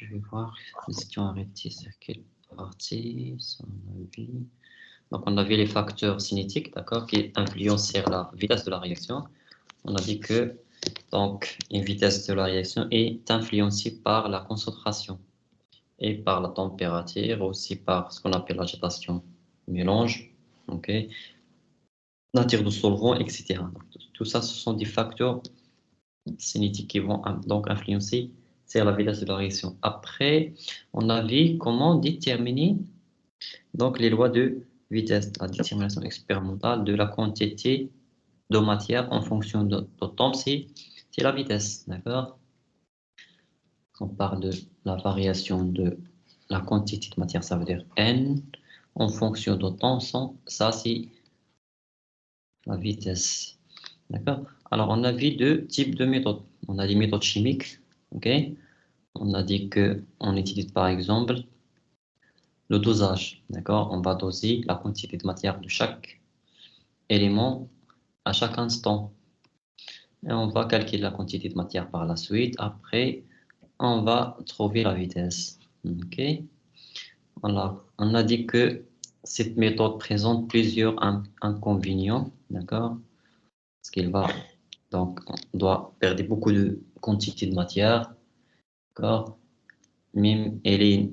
vais voir si tu as arrêté sur quelle partie. Ça, on a vu. Donc, on a vu les facteurs cinétiques, d'accord, qui influencent sur la vitesse de la réaction. On a dit que donc, une vitesse de la réaction est influencée par la concentration et par la température, aussi par ce qu'on appelle l'agitation mélange, ok, nature de solvant, etc. Donc, tout ça, ce sont des facteurs cinétiques qui vont donc influencer sur la vitesse de la réaction. Après, on a vu comment déterminer donc les lois de vitesse, la détermination expérimentale de la quantité de matière en fonction de temps, c'est la vitesse, d'accord? On parle de la variation de la quantité de matière, ça veut dire n, en fonction de temps, ça c'est la vitesse, d'accord? Alors on a vu deux types de méthodes. On a des méthodes chimiques, ok? On a dit que on utilise par exemple le dosage, d'accord? On va doser la quantité de matière de chaque élément à chaque instant. Et on va calculer la quantité de matière par la suite. Après, on va trouver la vitesse. Ok? Voilà. On a dit que cette méthode présente plusieurs inconvénients, d'accord? Parce qu'il va, donc, on doit perdre beaucoup de quantité de matière, d'accord? Même elle est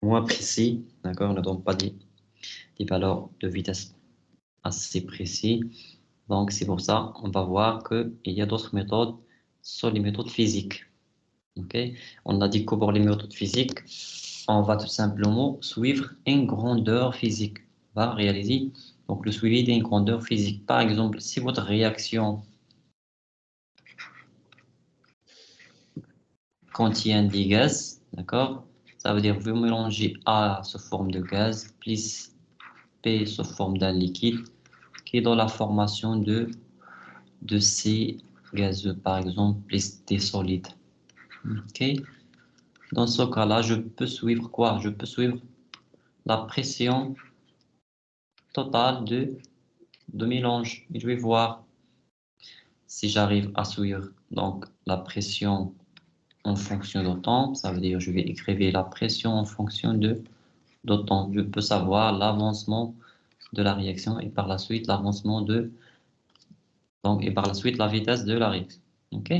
moins précise, d'accord? On ne donne pas des valeurs de vitesse assez précises. Donc, c'est pour ça on va voir qu'il y a d'autres méthodes, ce sont les méthodes physiques. Ok? On a dit que pour les méthodes physiques, on va tout simplement suivre une grandeur physique. On va réaliser donc, le suivi d'une grandeur physique. Par exemple, si votre réaction contient des gaz, d'accord? Ça veut dire que vous mélangez A sous forme de gaz plus P sous forme d'un liquide qui est dans la formation de C gazeux, par exemple, plus des solides. Ok? Dans ce cas-là, je peux suivre quoi? Je peux suivre la pression totale de mélange. Et je vais voir si j'arrive à suivre donc la pression en fonction de temps. Ça veut dire je vais écrire la pression en fonction de temps. Je peux savoir l'avancement de la réaction et par la suite l'avancement et par la suite la vitesse de la réaction. Ok?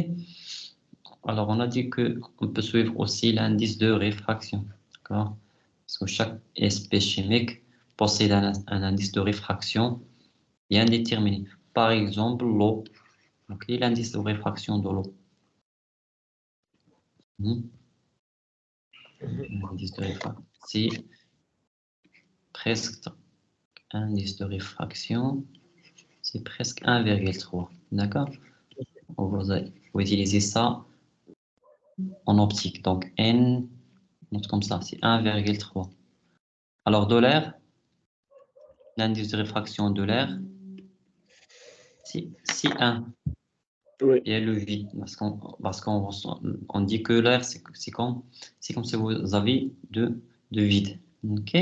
Alors on a dit que on peut suivre aussi l'indice de réfraction. D'accord? Parce que chaque espèce chimique possède un indice de réfraction bien déterminé. Par exemple, l'eau. Donc, l'indice de réfraction de l'eau. L'indice de réfraction. C'est presque indice de réfraction. C'est presque 1,3. D'accord? Vous utilisez ça en optique. Donc, N, note comme ça, c'est 1,3. Alors, de l'air, l'indice de réfraction de l'air, c'est 1. Oui. Et le vide, parce qu'on on dit que l'air, c'est comme si vous avez de vide. Ok?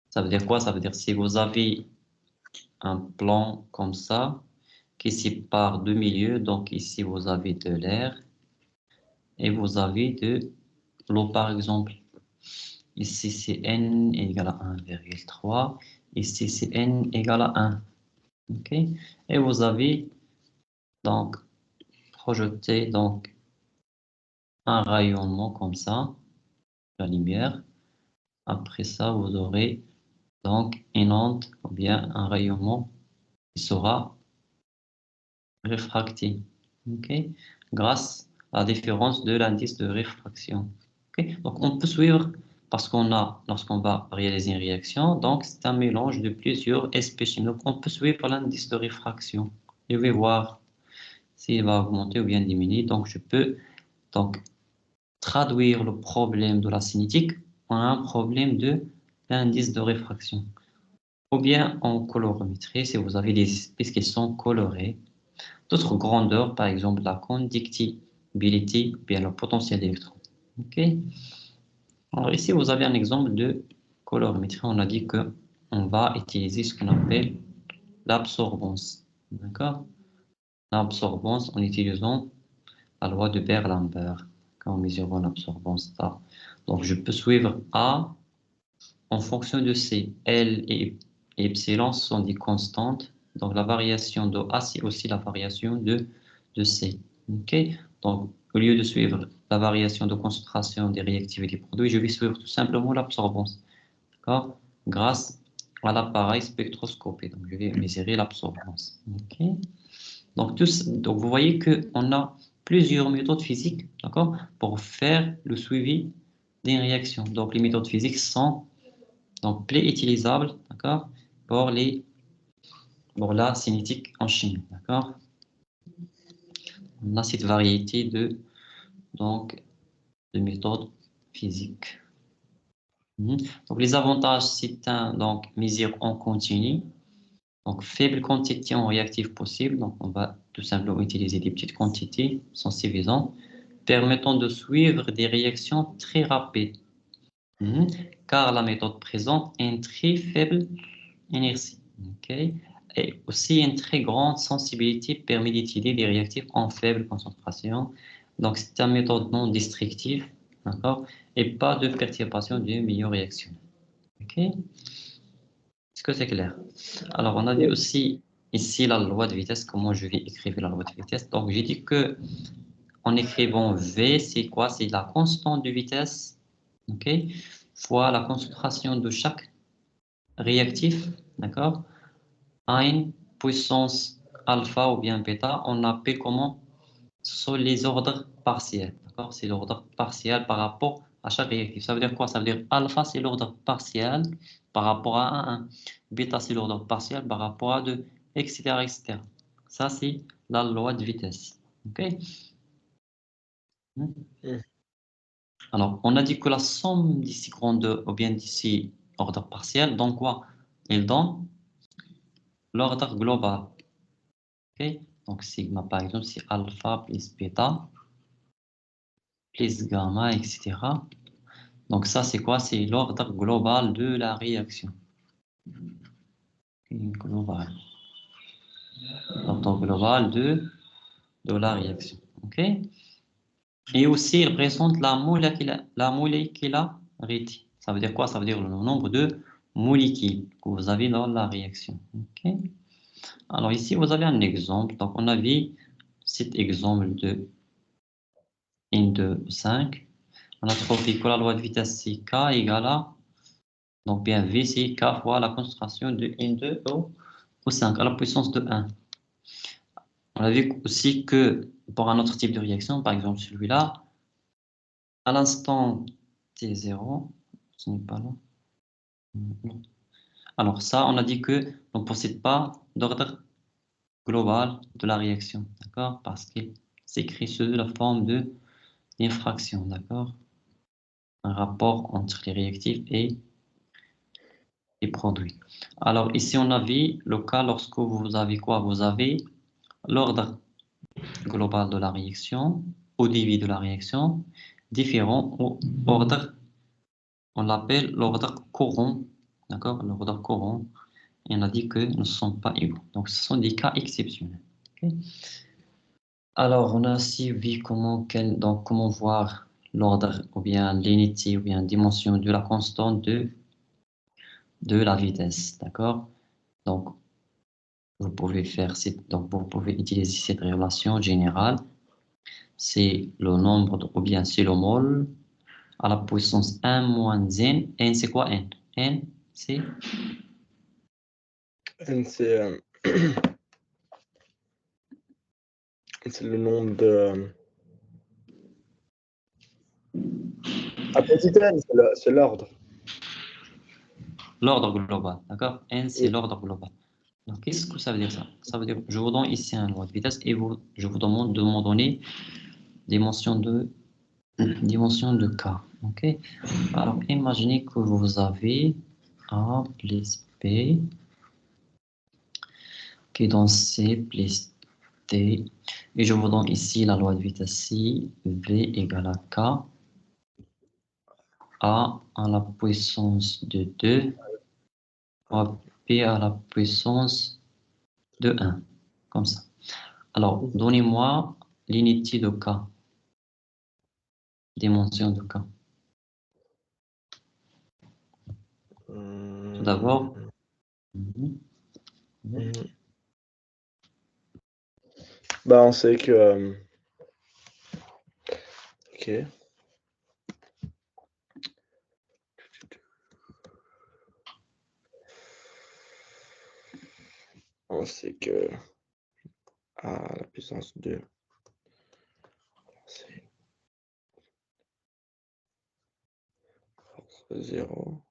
Ça veut dire quoi? Ça veut dire si vous avez un plan comme ça qui sépare deux milieux, donc ici vous avez de l'air et vous avez de l'eau par exemple. Ici c'est n égale à 1,3, ici c'est n égale à 1. Ok? Et vous avez donc projeté donc un rayonnement comme ça, la lumière. Après ça, vous aurez donc une onde ou bien un rayonnement qui sera réfracté, ok, grâce à la différence de l'indice de réfraction. Ok. Donc on peut suivre parce lorsqu'on va réaliser une réaction, donc c'est un mélange de plusieurs espèces chimiques. Donc on peut suivre l'indice de réfraction. Je vais voir s'il va augmenter ou bien diminuer. Donc je peux donc traduire le problème de la cinétique en un problème de l'indice de réfraction. Ou bien en colorimétrie, si vous avez des espèces qui sont colorées, d'autres grandeurs, par exemple la conductibilité, bien le potentiel d'électron. Ok. Alors ici, vous avez un exemple de colorimétrie. On a dit que on va utiliser ce qu'on appelle l'absorbance. D'accord? L'absorbance en utilisant la loi de Beer-Lambert. en mesurant l'absorbance A. Donc, je peux suivre A en fonction de C. L et epsilon sont des constantes. Donc, la variation de A, c'est aussi la variation de C. OK? Donc, au lieu de suivre la variation de concentration des réactifs et des produits, je vais suivre tout simplement l'absorbance. D'accord? Grâce à l'appareil spectroscopique. Donc, je vais mesurer l'absorbance. OK? Donc, vous voyez qu'on a plusieurs méthodes physiques, d'accord, pour faire le suivi des réactions. Donc, les méthodes physiques sont donc utilisables, d'accord, pour la cinétique en chimie, d'accord. On a cette variété de méthodes physiques. Donc, les avantages, c'est donc mesure en continu. Donc, faible quantité en réactif possible. Donc, on va tout simplement utiliser des petites quantités sont suffisantes, permettant de suivre des réactions très rapides. Car la méthode présente une très faible inertie. Et aussi une très grande sensibilité permet d'étudier des réactifs en faible concentration. Donc, c'est une méthode non destructive, d'accord, et pas de perturbation du milieu réactionnel. Est-ce que c'est clair? Alors, on a vu aussi ici la loi de vitesse, comment je vais écrire la loi de vitesse. Donc, j'ai dit que en écrivant V, c'est quoi? C'est la constante de vitesse, fois la concentration de chaque réactif, d'accord, à une puissance alpha ou bien bêta. On appelle comment? Ce sont les ordres partiels, d'accord? C'est l'ordre partiel par rapport à chaque réactif. Ça veut dire quoi? Ça veut dire alpha, c'est l'ordre partiel par rapport à 1. Bêta, c'est l'ordre partiel par rapport à 2, etc., etc. Ça, c'est la loi de vitesse. OK? Alors, on a dit que la somme d'ici grand 2 ou bien d'ici ordre partiel, donc quoi? Il donne l'ordre global. OK? Donc, sigma, par exemple, c'est alpha plus bêta plus gamma, etc. Donc ça, c'est quoi? C'est l'ordre global de la réaction. Global. L'ordre global de la réaction. OK? Et aussi, il présente la molécularité. Ça veut dire quoi? Ça veut dire le nombre de molécules que vous avez dans la réaction. OK? Alors ici, vous avez un exemple. Donc, on a vu cet exemple de N2,5. On a trouvé que la loi de vitesse, c'est K égale à, donc bien V, c'est K fois la concentration de N2 au 5 à la puissance de 1. On a vu aussi que pour un autre type de réaction, par exemple celui-là, à l'instant T0, ce n'est pas là. Non. Alors ça, on a dit que on ne possède pas d'ordre global de la réaction, d'accord? Parce qu'il s'écrit sous la forme de d'infraction, d'accord? Un rapport entre les réactifs et les produits. Alors ici, on a vu le cas lorsque vous avez quoi? Vous avez l'ordre global de la réaction au début de la réaction différent au ordre, on l'appelle l'ordre courant, d'accord? L'ordre courant, et on a dit que ne sont pas égaux. Donc, ce sont des cas exceptionnels. Alors, on a aussi vu donc, comment voir l'ordre ou bien l'unité ou bien dimension de la constante de la vitesse, d'accord? Donc, vous pouvez donc vous pouvez utiliser cette relation générale. C'est le nombre, ou bien c'est le mol à la puissance 1 moins n. N, c'est quoi n? N, c'est N, c'est le nombre de... Ah, petit n, c'est l'ordre. l'ordre global, d'accord? N, c'est Oui. l'ordre global. Donc, qu'est-ce que ça veut dire ça? Ça veut dire, je vous donne ici un loi de vitesse et je vous demande de me donner dimension de K, ok? Alors, imaginez que vous avez A plus B qui est dans C plus T. Et je vous donne ici la loi de vitesse si V égale à K. A à la puissance de 2 fois P à la puissance de 1. Comme ça. Alors, donnez-moi l'unité de K. dimension de K. Tout d'abord, bah, on sait que... ok. On sait que à la puissance 2, c'est 0.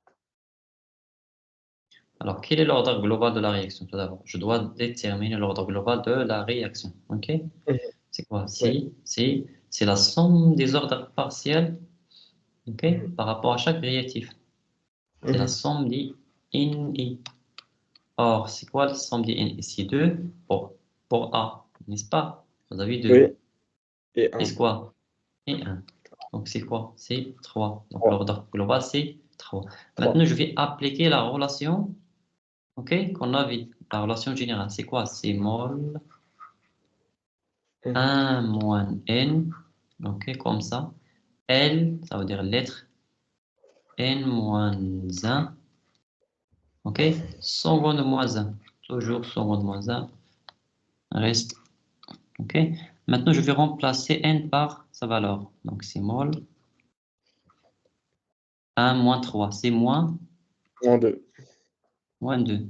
alors quel est l'ordre global de la réaction? Tout d'abord, je dois déterminer l'ordre global de la réaction. Ok? C'est quoi? C'est la somme des ordres partiels, ok, par rapport à chaque réactif. C'est la somme des NI. Or, c'est quoi la somme des NI? C'est 2 pour A, n'est-ce pas? Vous avez 2. Oui, et Et 1. c'est quoi? Et 1. Donc, c'est quoi? C'est 3. Donc, 3. l'ordre global, c'est 3. 3. Maintenant, je vais appliquer la relation, ok, qu'on a vue. La relation générale, c'est quoi? C'est mol 1 moins N, ok, comme ça. L, ça veut dire lettre N moins 1, ok, seconde moins 1, toujours seconde moins 1, reste, ok. Maintenant, je vais remplacer N par sa valeur, donc c'est mol 1 moins 3, c'est moins, Moins 2. moins 2.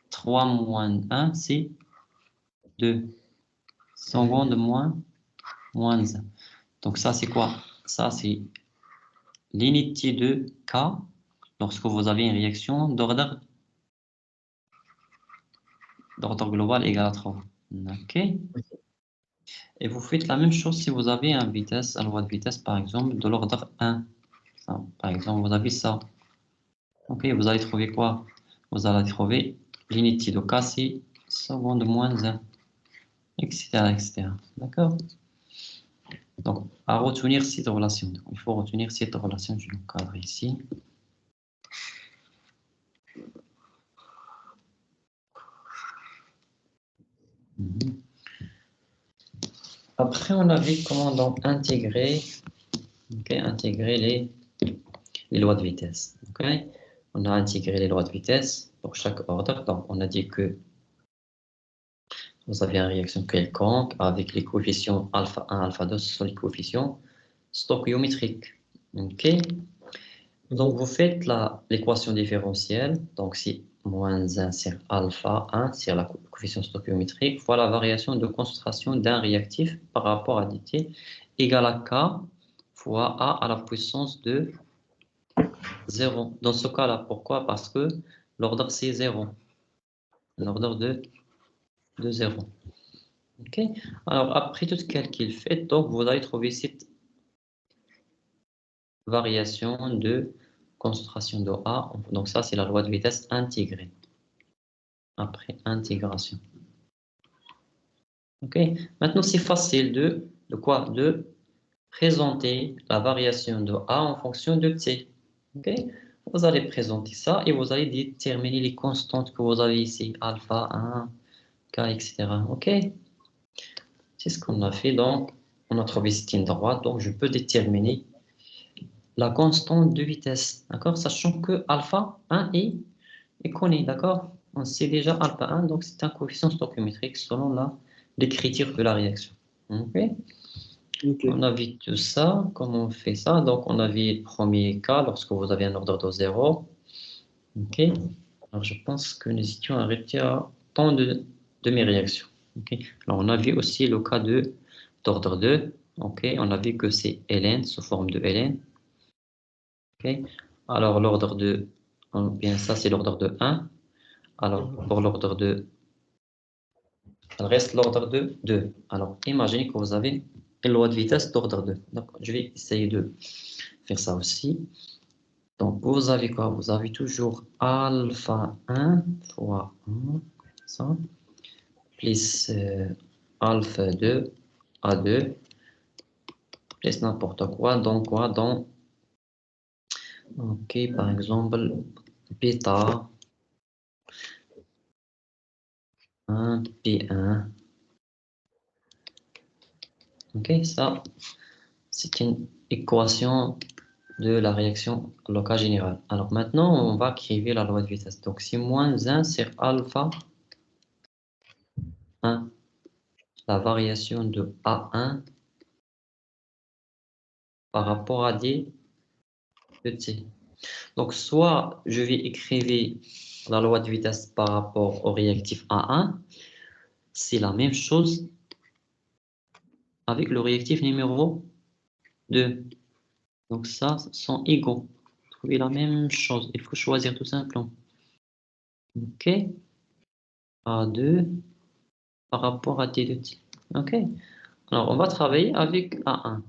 3 moins 1, c'est 2. Seconde moins 1. Donc ça, c'est quoi? Ça, c'est l'unité de K lorsque vous avez une réaction d'ordre global égal à 3. Ok. Et vous faites la même chose si vous avez une vitesse, une loi de vitesse, par exemple, de l'ordre 1. Ça, par exemple, vous avez ça. Ok, vous allez trouver quoi? Vous allez trouver l'unité de K, c'est seconde moins 1, etc., etc. D'accord? Donc, à retenir cette relation. Donc, il faut retenir cette relation. Je l'encadre ici. Après, on a vu comment donc intégrer, intégrer les lois de vitesse. On a intégré les lois de vitesse pour chaque ordre. Donc, on a dit que vous avez une réaction quelconque avec les coefficients alpha 1, alpha 2, ce sont les coefficients stoichiométriques. Ok. Donc, vous faites l'équation différentielle. Donc, c'est moins 1 sur alpha 1 sur la coefficient stoichiométrique fois la variation de concentration d'un réactif par rapport à dt égale à k fois a à la puissance de 0. Dans ce cas-là, pourquoi? Parce que l'ordre, c'est 0. L'ordre de 0. Ok. Alors, après tout calcul fait, donc, vous allez trouver cette variation de concentration de A. Donc, ça, c'est la loi de vitesse intégrée. Après intégration. Ok. Maintenant, c'est facile de quoi? De présenter la variation de A en fonction de T. Ok. Vous allez présenter ça et vous allez déterminer les constantes que vous avez ici. Alpha 1, K, etc. Ok. C'est ce qu'on a fait. Donc, on a trouvé cette ligne droite. Donc, je peux déterminer la constante de vitesse. D'accord? Sachant que alpha 1 est connu. D'accord? On sait déjà alpha 1. Donc, c'est un coefficient stoichiométrique selon l'écriture de la réaction. Ok? On a vu tout ça. Comment on fait ça? Donc, on a vu le premier cas lorsque vous avez un ordre de 0. Ok? Alors, je pense que nous étions arrêtés à tant de mes réactions. Ok? Alors, on a vu aussi le cas d'ordre 2. Ok? On a vu que c'est ln sous forme de ln. Ok? Alors, l'ordre de... Bien, ça, c'est l'ordre de 1. Alors, pour l'ordre de... Il reste l'ordre de 2. Alors, imaginez que vous avez une loi de vitesse d'ordre 2. Donc, je vais essayer de faire ça aussi. Donc, vous avez quoi? Vous avez toujours alpha 1 fois 1, ça, plus alpha 2, A2, plus n'importe quoi. Donc, quoi? Donc, ok, par exemple, bêta 1, P1. Ok, ça, c'est une équation de la réaction locale générale. Alors maintenant, on va écrire la loi de vitesse. Donc si moins 1 sur alpha 1, la variation de A1 par rapport à D de T. Donc soit je vais écrire la loi de vitesse par rapport au réactif A1, c'est la même chose avec le réactif numéro 2. Donc ça, sont égaux. Trouver la même chose. Il faut choisir tout simplement. OK. A2 par rapport à T de T. OK. Alors, on va travailler avec A1.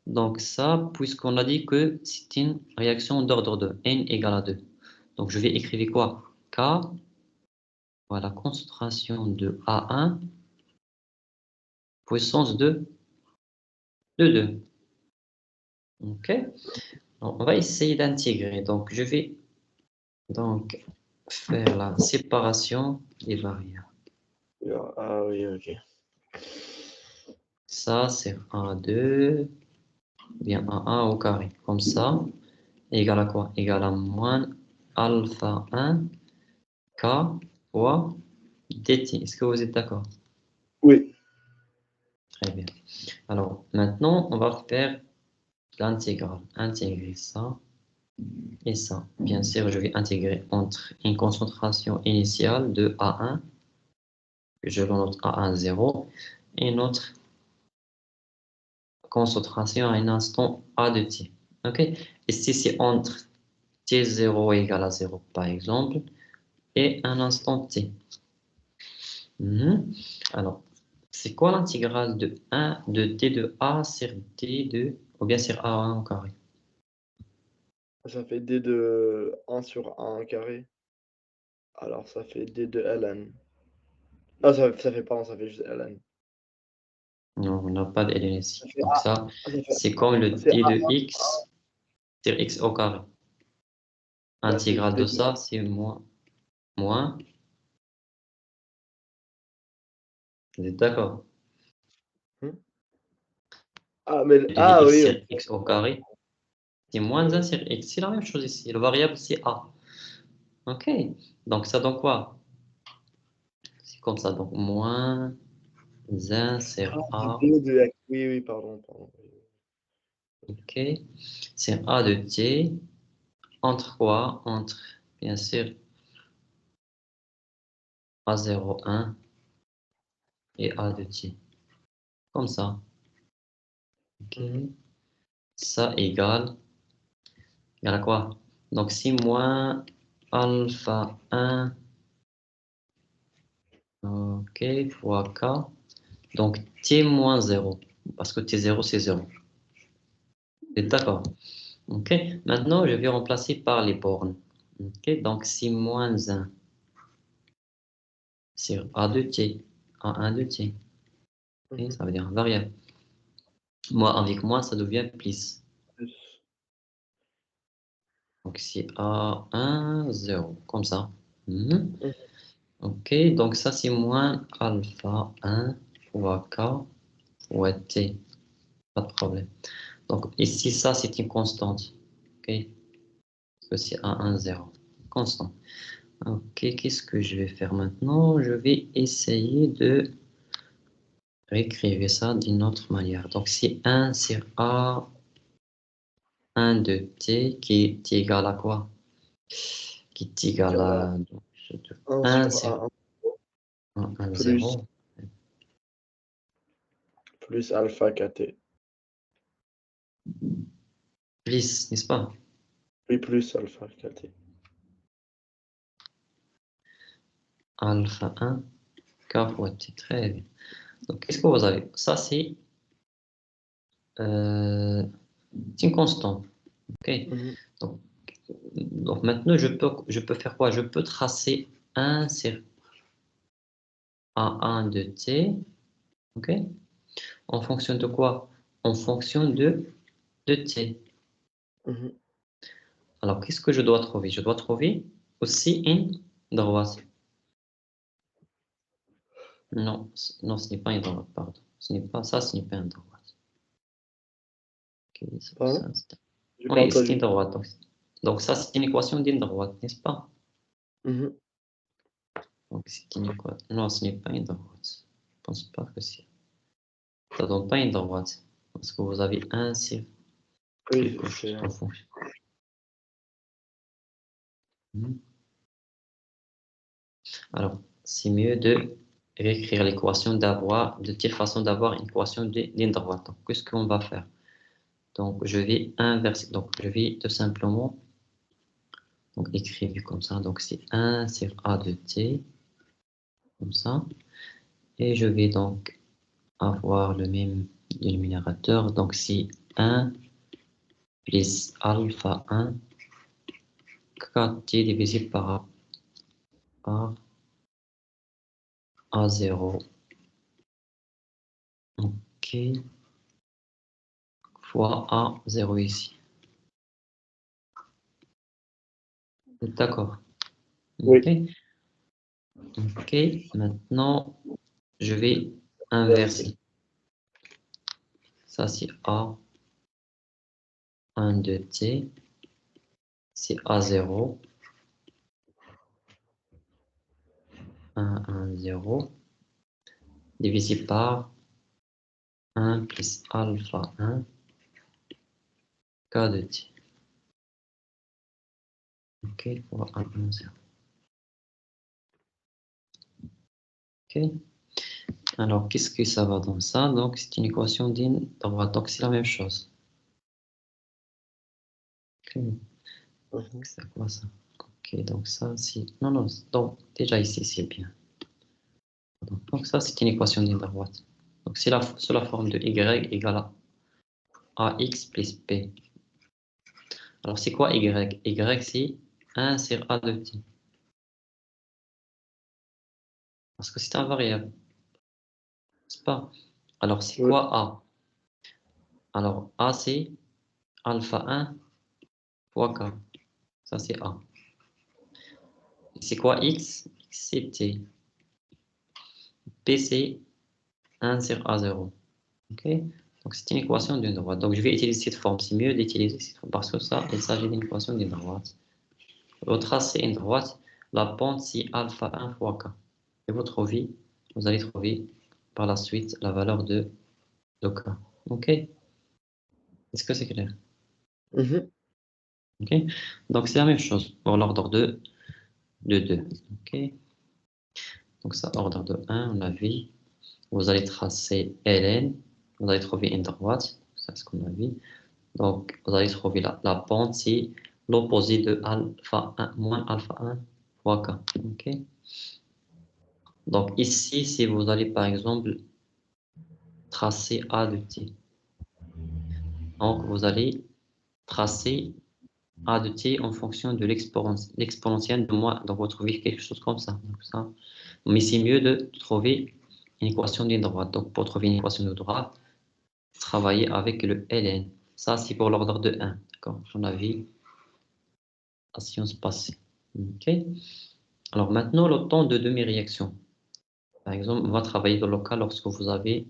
Donc ça, puisqu'on a dit que c'est une réaction d'ordre 2, N égale à 2. Donc je vais écrire quoi? K, voilà, concentration de A1, puissance de 2. OK. Alors, on va essayer d'intégrer. Donc je vais donc faire la séparation des variables. Ah oui, ok. Ça, c'est A2, bien A1 au carré. Comme ça, égale à quoi? Égale à moins alpha 1 K fois dt. Est-ce que vous êtes d'accord? Oui. Très bien. Alors, maintenant, on va faire l'intégrale. Intégrer ça et ça. Bien sûr, je vais intégrer entre une concentration initiale de A1, que je note A1 0, et notre concentration à un instant A de t. OK? Et si c'est entre t0 égale à 0, par exemple, et un instant t. Alors, c'est quoi l'intégrale de 1 de t de a sur t de, ou bien sur a1 au carré? Ça fait d de 1 sur 1 carré. Alors ça fait d de ln. Ah, ça fait pardon, ça fait juste ln. Non, on n'a pas de ln Ça ici. fait Donc A. ça, Ça fait, c'est comme le c'est t A. de x sur x au carré. Bah, c'est Intégrale d de de ça, c'est moins. Vous êtes d'accord? Hmm. Ah, mais Le t de ah x oui, sur ok. x au carré, c'est moins 1 sur x. C'est la même chose ici. Le variable, c'est a. OK. Donc ça donne quoi? C'est comme ça. Donc moins 1 sur Ah, a. d de x. Oui, oui, pardon, pardon. OK. C'est a de t. Entre quoi? Entre, bien sûr, A0, 1 et A de t. Comme ça. OK. Mhm. Ça égale à quoi? Donc, si moins alpha 1, OK, fois k. Donc, t moins 0. Parce que t0, c'est 0. Vous êtes d'accord? OK. Maintenant, je vais remplacer par les bornes. OK. Donc, si moins 1 sur A de t, A1 de t. OK. Mhm. Ça veut dire variable. Moi, avec moi, ça devient plus. Plus. Donc, c'est A1, 0. Comme ça. Mhm. Mhm. OK. Donc, ça, c'est moins alpha 1 fois k fois t. Pas de problème. Donc, ici, ça, c'est une constante. OK. Parce que c'est A1, 0. Constante. OK. Qu'est-ce que je vais faire maintenant? Je vais essayer de réécrire ça d'une autre manière. Donc, c'est 1 sur A1 de t qui est égal à quoi? Qui est égal Égal à à 1 1 sur sur 1 1, plus, 0. plus alpha kt. Plus, n'est-ce pas? Oui, plus alpha kt. Alpha 1, k fois t. Très bien. Donc, qu'est-ce que vous avez? Ça, euh, c'est une constante. OK. Mhm. Donc, donc maintenant, je peux faire quoi? Je peux tracer 1 sur A1 de t. OK. En fonction de quoi? En fonction de t. Mhm. Alors, qu'est-ce que je dois trouver? Je dois trouver aussi une droite. Non, non, ce n'est pas une droite, pardon. Ce n'est pas ça, ce n'est pas une droite. Pardon? ça, c'est- J'ai pas Oui, c'est entendu. une droite. Donc ça, c'est une équation d'une droite, n'est-ce pas? Mhm. Donc c'est une équation. Non, ce n'est pas une droite. Je ne pense pas que c'est. Ça ne donne pas une droite. Parce que vous avez un sur Oui, quelque chose en fonction. Alors, c'est mieux de réécrire l'équation de telle façon d'avoir une équation d'une droite. Donc, qu'est-ce qu'on va faire? Donc, je vais inverser. Donc, je vais tout simplement écrire comme ça. Donc, c'est 1 sur A de t, comme ça. Et je vais donc avoir le même dénominateur. Donc, c'est 1 plus alpha 1 kt divisé par A0. OK. Fois A0 ici. D'accord. Oui. OK. OK. Maintenant, je vais inverser. Ça, c'est A1 de t. C'est A0. 1, 1, 0. Divisé par 1 plus alpha 1 k de t. OK. Fois 1, 1, 0. OK. Alors, qu'est-ce que ça va dans ça? Donc, c'est une équation d'une droite. Donc, c'est la même chose. OK. Mhm. C'est quoi ça? OK. Donc, ça, c'est. Non, non. Donc, déjà ici, c'est bien. Donc, ça, c'est une équation d'une droite. Donc, c'est sous la forme de y égale à ax plus b. Alors, c'est quoi y? Y, c'est 1 sur a de t. Parce que c'est un variable, n'est-ce pas? Alors, c'est Oui. quoi a? Alors, a, c'est alpha 1 fois k. Ça, c'est a. C'est quoi x? X, c'est t. P, c'est 1 sur a0. OK? Donc, c'est une équation d'une droite. Donc, je vais utiliser cette forme. C'est mieux d'utiliser cette forme parce que ça, il s'agit d'une équation d'une droite. Votre tracé une droite. La pente, c'est alpha 1 fois k. Et vous allez trouver par la suite la valeur de k. OK? Est-ce que c'est clair? Mhm. OK? Donc, c'est la même chose pour l'ordre de 2. OK? Donc, ça, ordre de 1, on a vu. Vous allez tracer ln. Vous allez trouver une droite. C'est ce qu'on a vu. Donc, vous allez trouver la pente, c'est l'opposé de alpha 1 moins alpha 1 fois k. OK? Donc, ici, si vous allez, par exemple, tracer a de t. Donc, vous allez tracer a de t en fonction de l'exponentielle de moins. Donc, vous trouvez quelque chose comme ça. Donc, ça. Mais c'est mieux de trouver une équation d'une droite. Donc, pour trouver une équation de droite, travailler avec le ln. Ça, c'est pour l'ordre de 1. D'accord? On a vu la science passée. OK? Alors, maintenant, le temps de demi-réaction. Par exemple, on va travailler dans le cas lorsque vous avez.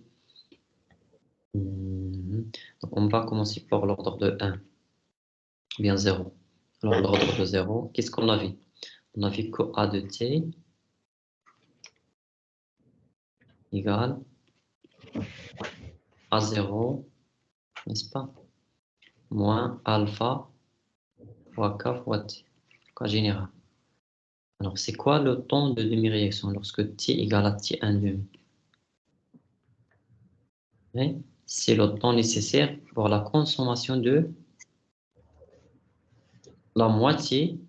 Donc, on va commencer par l'ordre de 1. Bien 0. Alors, l'ordre de 0, qu'est-ce qu'on a vu? On a vu que A de t égale A0, n'est-ce pas? Moins alpha fois k fois t, cas général. Alors, c'est quoi le temps de demi-réaction lorsque t égale à t1 demi? Oui, c'est le temps nécessaire pour la consommation de la moitié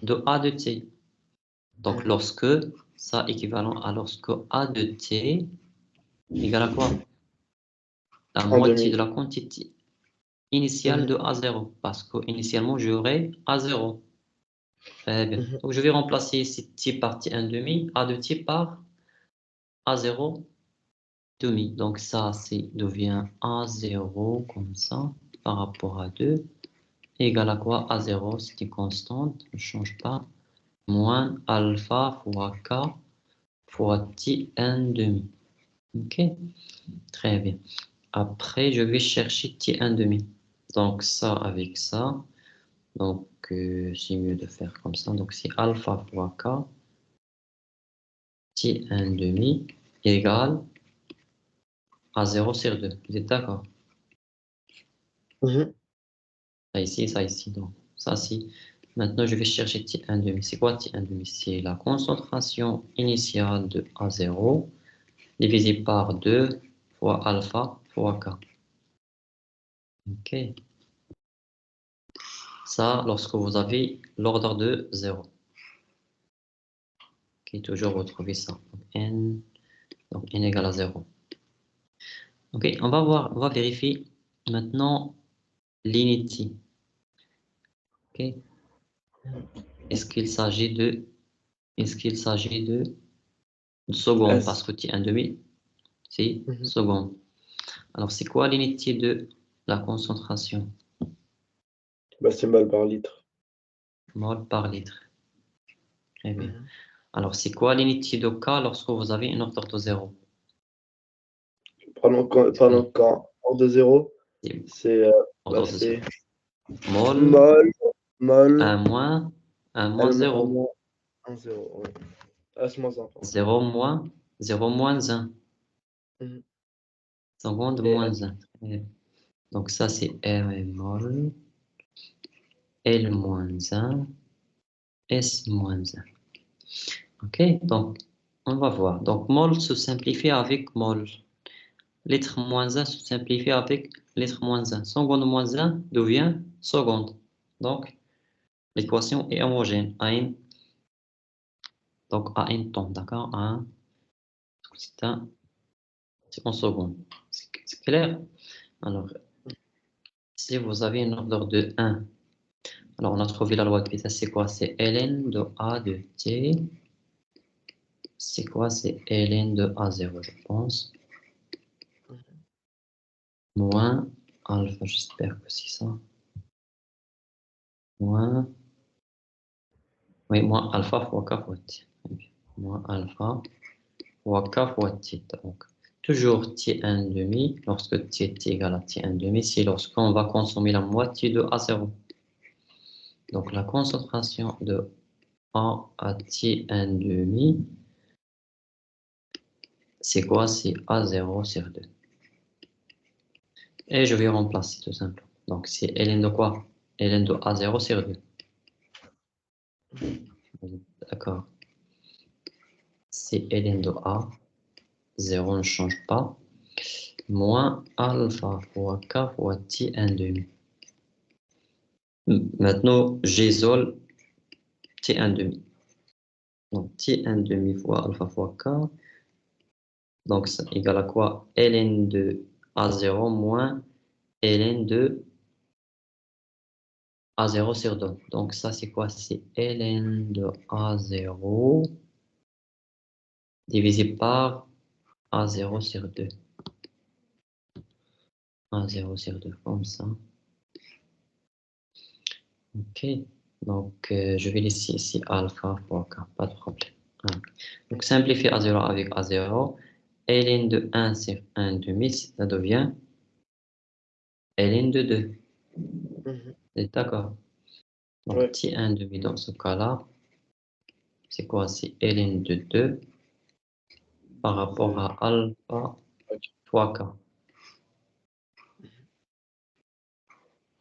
de A de t. Donc, lorsque ça équivalent à lorsque A de t égale à quoi? La En moitié demi. de la quantité initiale Mhm. de A0. Parce que initialement, j'aurai A0. Très bien. Mhm. Donc, je vais remplacer ici t par t1 demi, A de t par A0 demi. Donc, ça devient A0 comme ça par rapport à 2. Égal à quoi? A0, c'est une constante, ne change pas. Moins alpha fois k fois t1 demi. OK? Très bien. Après, je vais chercher T1 demi. Donc, ça avec ça. Donc, c'est mieux de faire comme ça. Donc, c'est alpha fois K, T1 demi égale à 0 sur 2. Vous êtes d'accord? Ça ici, ça ici. Donc, ça, si. Maintenant, je vais chercher T1 demi. C'est quoi T1 demi? C'est la concentration initiale de A0 divisé par 2 fois alpha fois K. OK. Ça, lorsque vous avez l'ordre de 0. OK, toujours retrouver ça. Donc n égale à 0. OK, on va vérifier maintenant l'inity. OK. Est-ce qu'il s'agit de secondes? Parce que T1 demi, c'est secondes. Alors, c'est quoi l'inité de la concentration? Bah, c'est mol par litre. Mol par litre. Très bien. Alors, c'est quoi l'inité de K lorsque vous avez une ordre de 0? Pendant quand ordre de 0, c'est Ordre de 0. mol, 1 moins 0. moins 1, 0. Ouais. S moins 1. 0 moins 1. Seconde moins 1. Donc, ça, c'est R et mol. L moins 1. S moins 1. OK, donc, on va voir. Donc, mol se simplifie avec mol. Lettre moins 1 se simplifie avec lettre moins 1. Seconde moins 1 devient seconde. Donc, l'équation est homogène. Donc, AN tombe, d'accord? C'est en seconde. C'est clair? Alors, si vous avez une ordre de 1, alors on a trouvé la loi de vitesse, c'est quoi? C'est ln de A de t. C'est quoi? C'est ln de A0, je pense. Moins alpha, j'espère que c'est ça. Moins, oui, moins alpha fois k fois t. Moins alpha fois k fois t. Donc, toujours t1 demi, lorsque t est égal à t1 demi, c'est lorsqu'on va consommer la moitié de A0. Donc, la concentration de A à T1 demi, c'est quoi? C'est A0 sur 2. Et je vais remplacer tout simplement. Donc, c'est ln de quoi? ln de A0 sur 2. D'accord. C'est ln de A. 0 ne change pas. Moins alpha fois K fois T1 demi. Maintenant, j'isole T1 demi. Donc, T1 demi fois alpha fois K. Donc, ça égale à quoi? ln de A0 moins ln de A0 sur 2. Donc, ça, c'est quoi? C'est ln de A0 divisé par A0 sur 2. A0 sur 2, comme ça. OK. Donc, je vais laisser ici alpha fois K, pas de problème. Donc, simplifier A0 avec A0. ln de 1 sur 1 demi, ça devient ln de 2. Vous êtes d'accord? Donc, Ouais. T1 demi dans ce cas-là, c'est quoi? C'est ln de 2 par rapport à alpha fois K.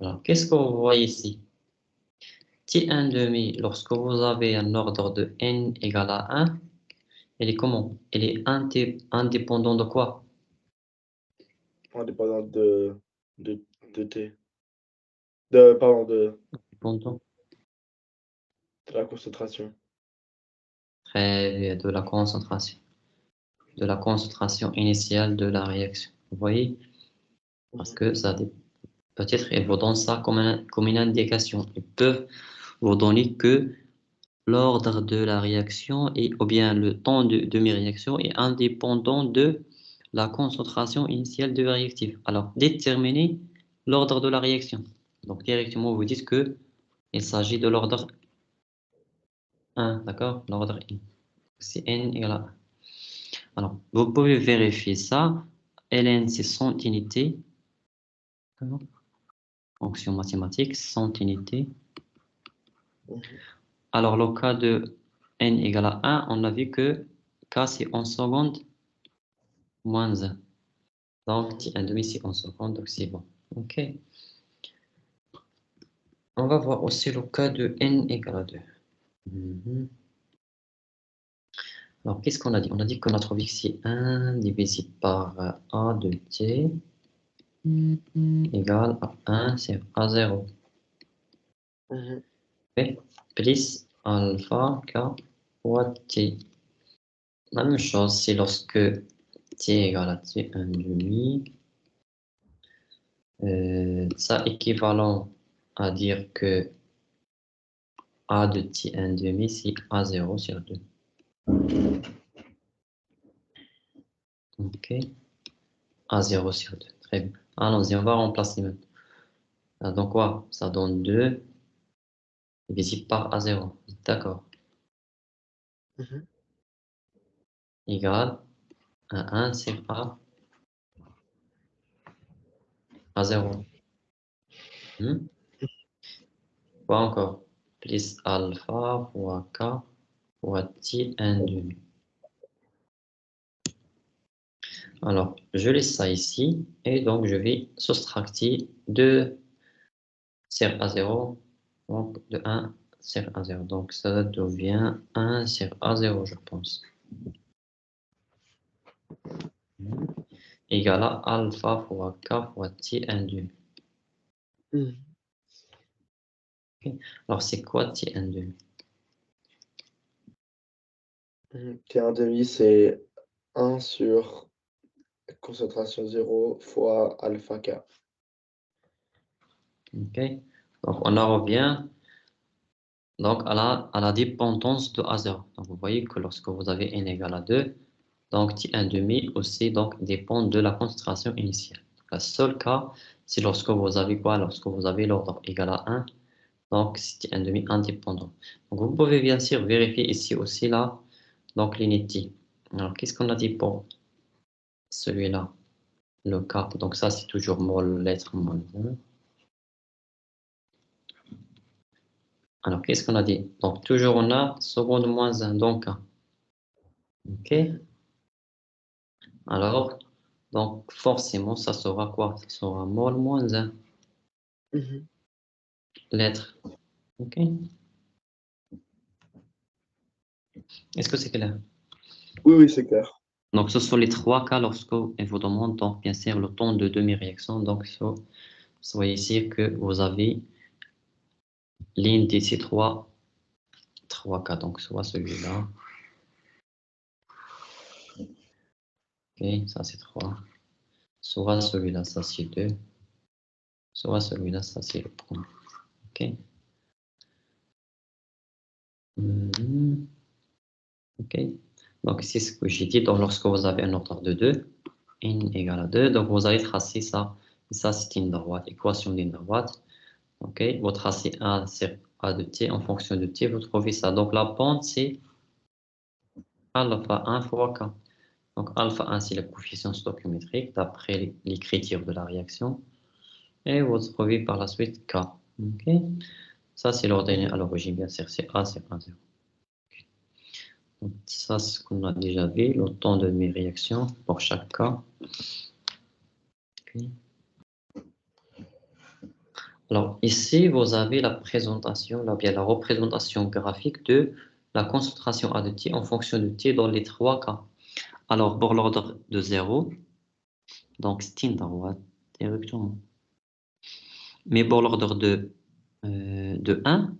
Alors, qu'est-ce que vous voyez ici? T1 demi, lorsque vous avez un ordre de n égale à 1, elle est comment? Elle est indépendante de quoi? Indépendante de T. Pardon, Indépendant. de la concentration. Très bien, de la concentration. De la concentration initiale de la réaction. Vous voyez? Parce que ça, peut-être, ils vous donnent ça comme une indication. Ils peuvent vous donner que l'ordre de la réaction ou bien le temps de demi-réaction est indépendant de la concentration initiale de réactif. Alors, déterminez l'ordre de la réaction. Donc, directement, vous dites que il s'agit de l'ordre 1, d'accord? L'ordre n. C'est n égale à 1. Alors, vous pouvez vérifier ça. ln, c'est 100 unités. Fonction mathématique, 100 unités. Alors, le cas de n égale à 1, on a vu que k, c'est en secondes moins 1. Donc, t1 demi, c'est en secondes, donc c'est bon. OK. On va voir aussi le cas de n égale à 2. Alors, qu'est-ce qu'on a dit? On a dit que notre x, c'est 1 divisé par a de t égale à 1 sur a0. Plus alpha k fois t. La même chose, c'est lorsque t égale à t1 demi. Ça équivalent à dire que a de t1 demi, c'est a0 sur 2. OK. A0 sur 2. Très bien. Allons-y, on va remplacer maintenant. Donc, quoi? Ça donne 2 divisé par A0. D'accord. Égal à 1 sur A0. Quoi encore? Plus alpha fois k fois t1 demi. Alors, je laisse ça ici. Et donc, je vais soustracter 2 sur A0. Donc, de 1 sur A0. Donc, ça devient 1 sur A0, je pense. Égal à alpha fois k fois t1 demi. Okay. Alors, c'est quoi t1 demi? T1 demi, c'est 1 sur concentration 0 fois alpha k. OK. Donc, on en revient donc, à la dépendance de A0. Donc, vous voyez que lorsque vous avez n égale à 2, donc t1 demi aussi donc, dépend de la concentration initiale. Le seul cas, c'est lorsque vous avez quoi? Lorsque vous avez l'ordre égal à 1, donc c'est t1 demi indépendant. Donc, vous pouvez bien sûr vérifier ici aussi là, donc l'initi. Alors, qu'est-ce qu'on a dit pour celui-là? Le cas, donc ça c'est toujours mol, lettre mol. Alors, qu'est-ce qu'on a dit? Donc, toujours on a seconde moins 1, donc 1. OK? Alors, donc forcément, ça sera quoi? Ça sera mol moins 1. Lettre. OK? Est-ce que c'est clair? Oui, oui, c'est clair. Donc, ce sont les trois cas lorsque il vous demande, donc, bien sûr, le temps de demi-réaction. Donc, soyez sûr que vous avez l'une de ces trois cas. Donc, soit celui-là. OK, ça c'est 3. Soit celui-là, ça c'est 2. Soit celui-là, ça c'est le premier. OK? OK. Donc, c'est ce que j'ai dit. Donc, lorsque vous avez un ordre de 2, n égale à 2, donc vous allez tracer ça. Et ça, c'est une droite, équation d'une droite. OK. Vous tracez A sur A de t en fonction de t, vous trouvez ça. Donc, la pente, c'est alpha 1 fois k. Donc, alpha 1, c'est le coefficient stoichiométrique d'après l'écriture de la réaction. Et vous trouvez par la suite k. OK. Ça, c'est l'ordonnée à l'origine, bien sûr, c'est A sur A0. Donc, ça, c'est ce qu'on a déjà vu, le temps de mes réactions pour chaque cas. Okay. Alors, ici, vous avez la présentation, là, bien la représentation graphique de la concentration A de T en fonction de T dans les trois cas. Alors, pour l'ordre de 0, donc c'est une droite directement. Mais pour l'ordre de 1,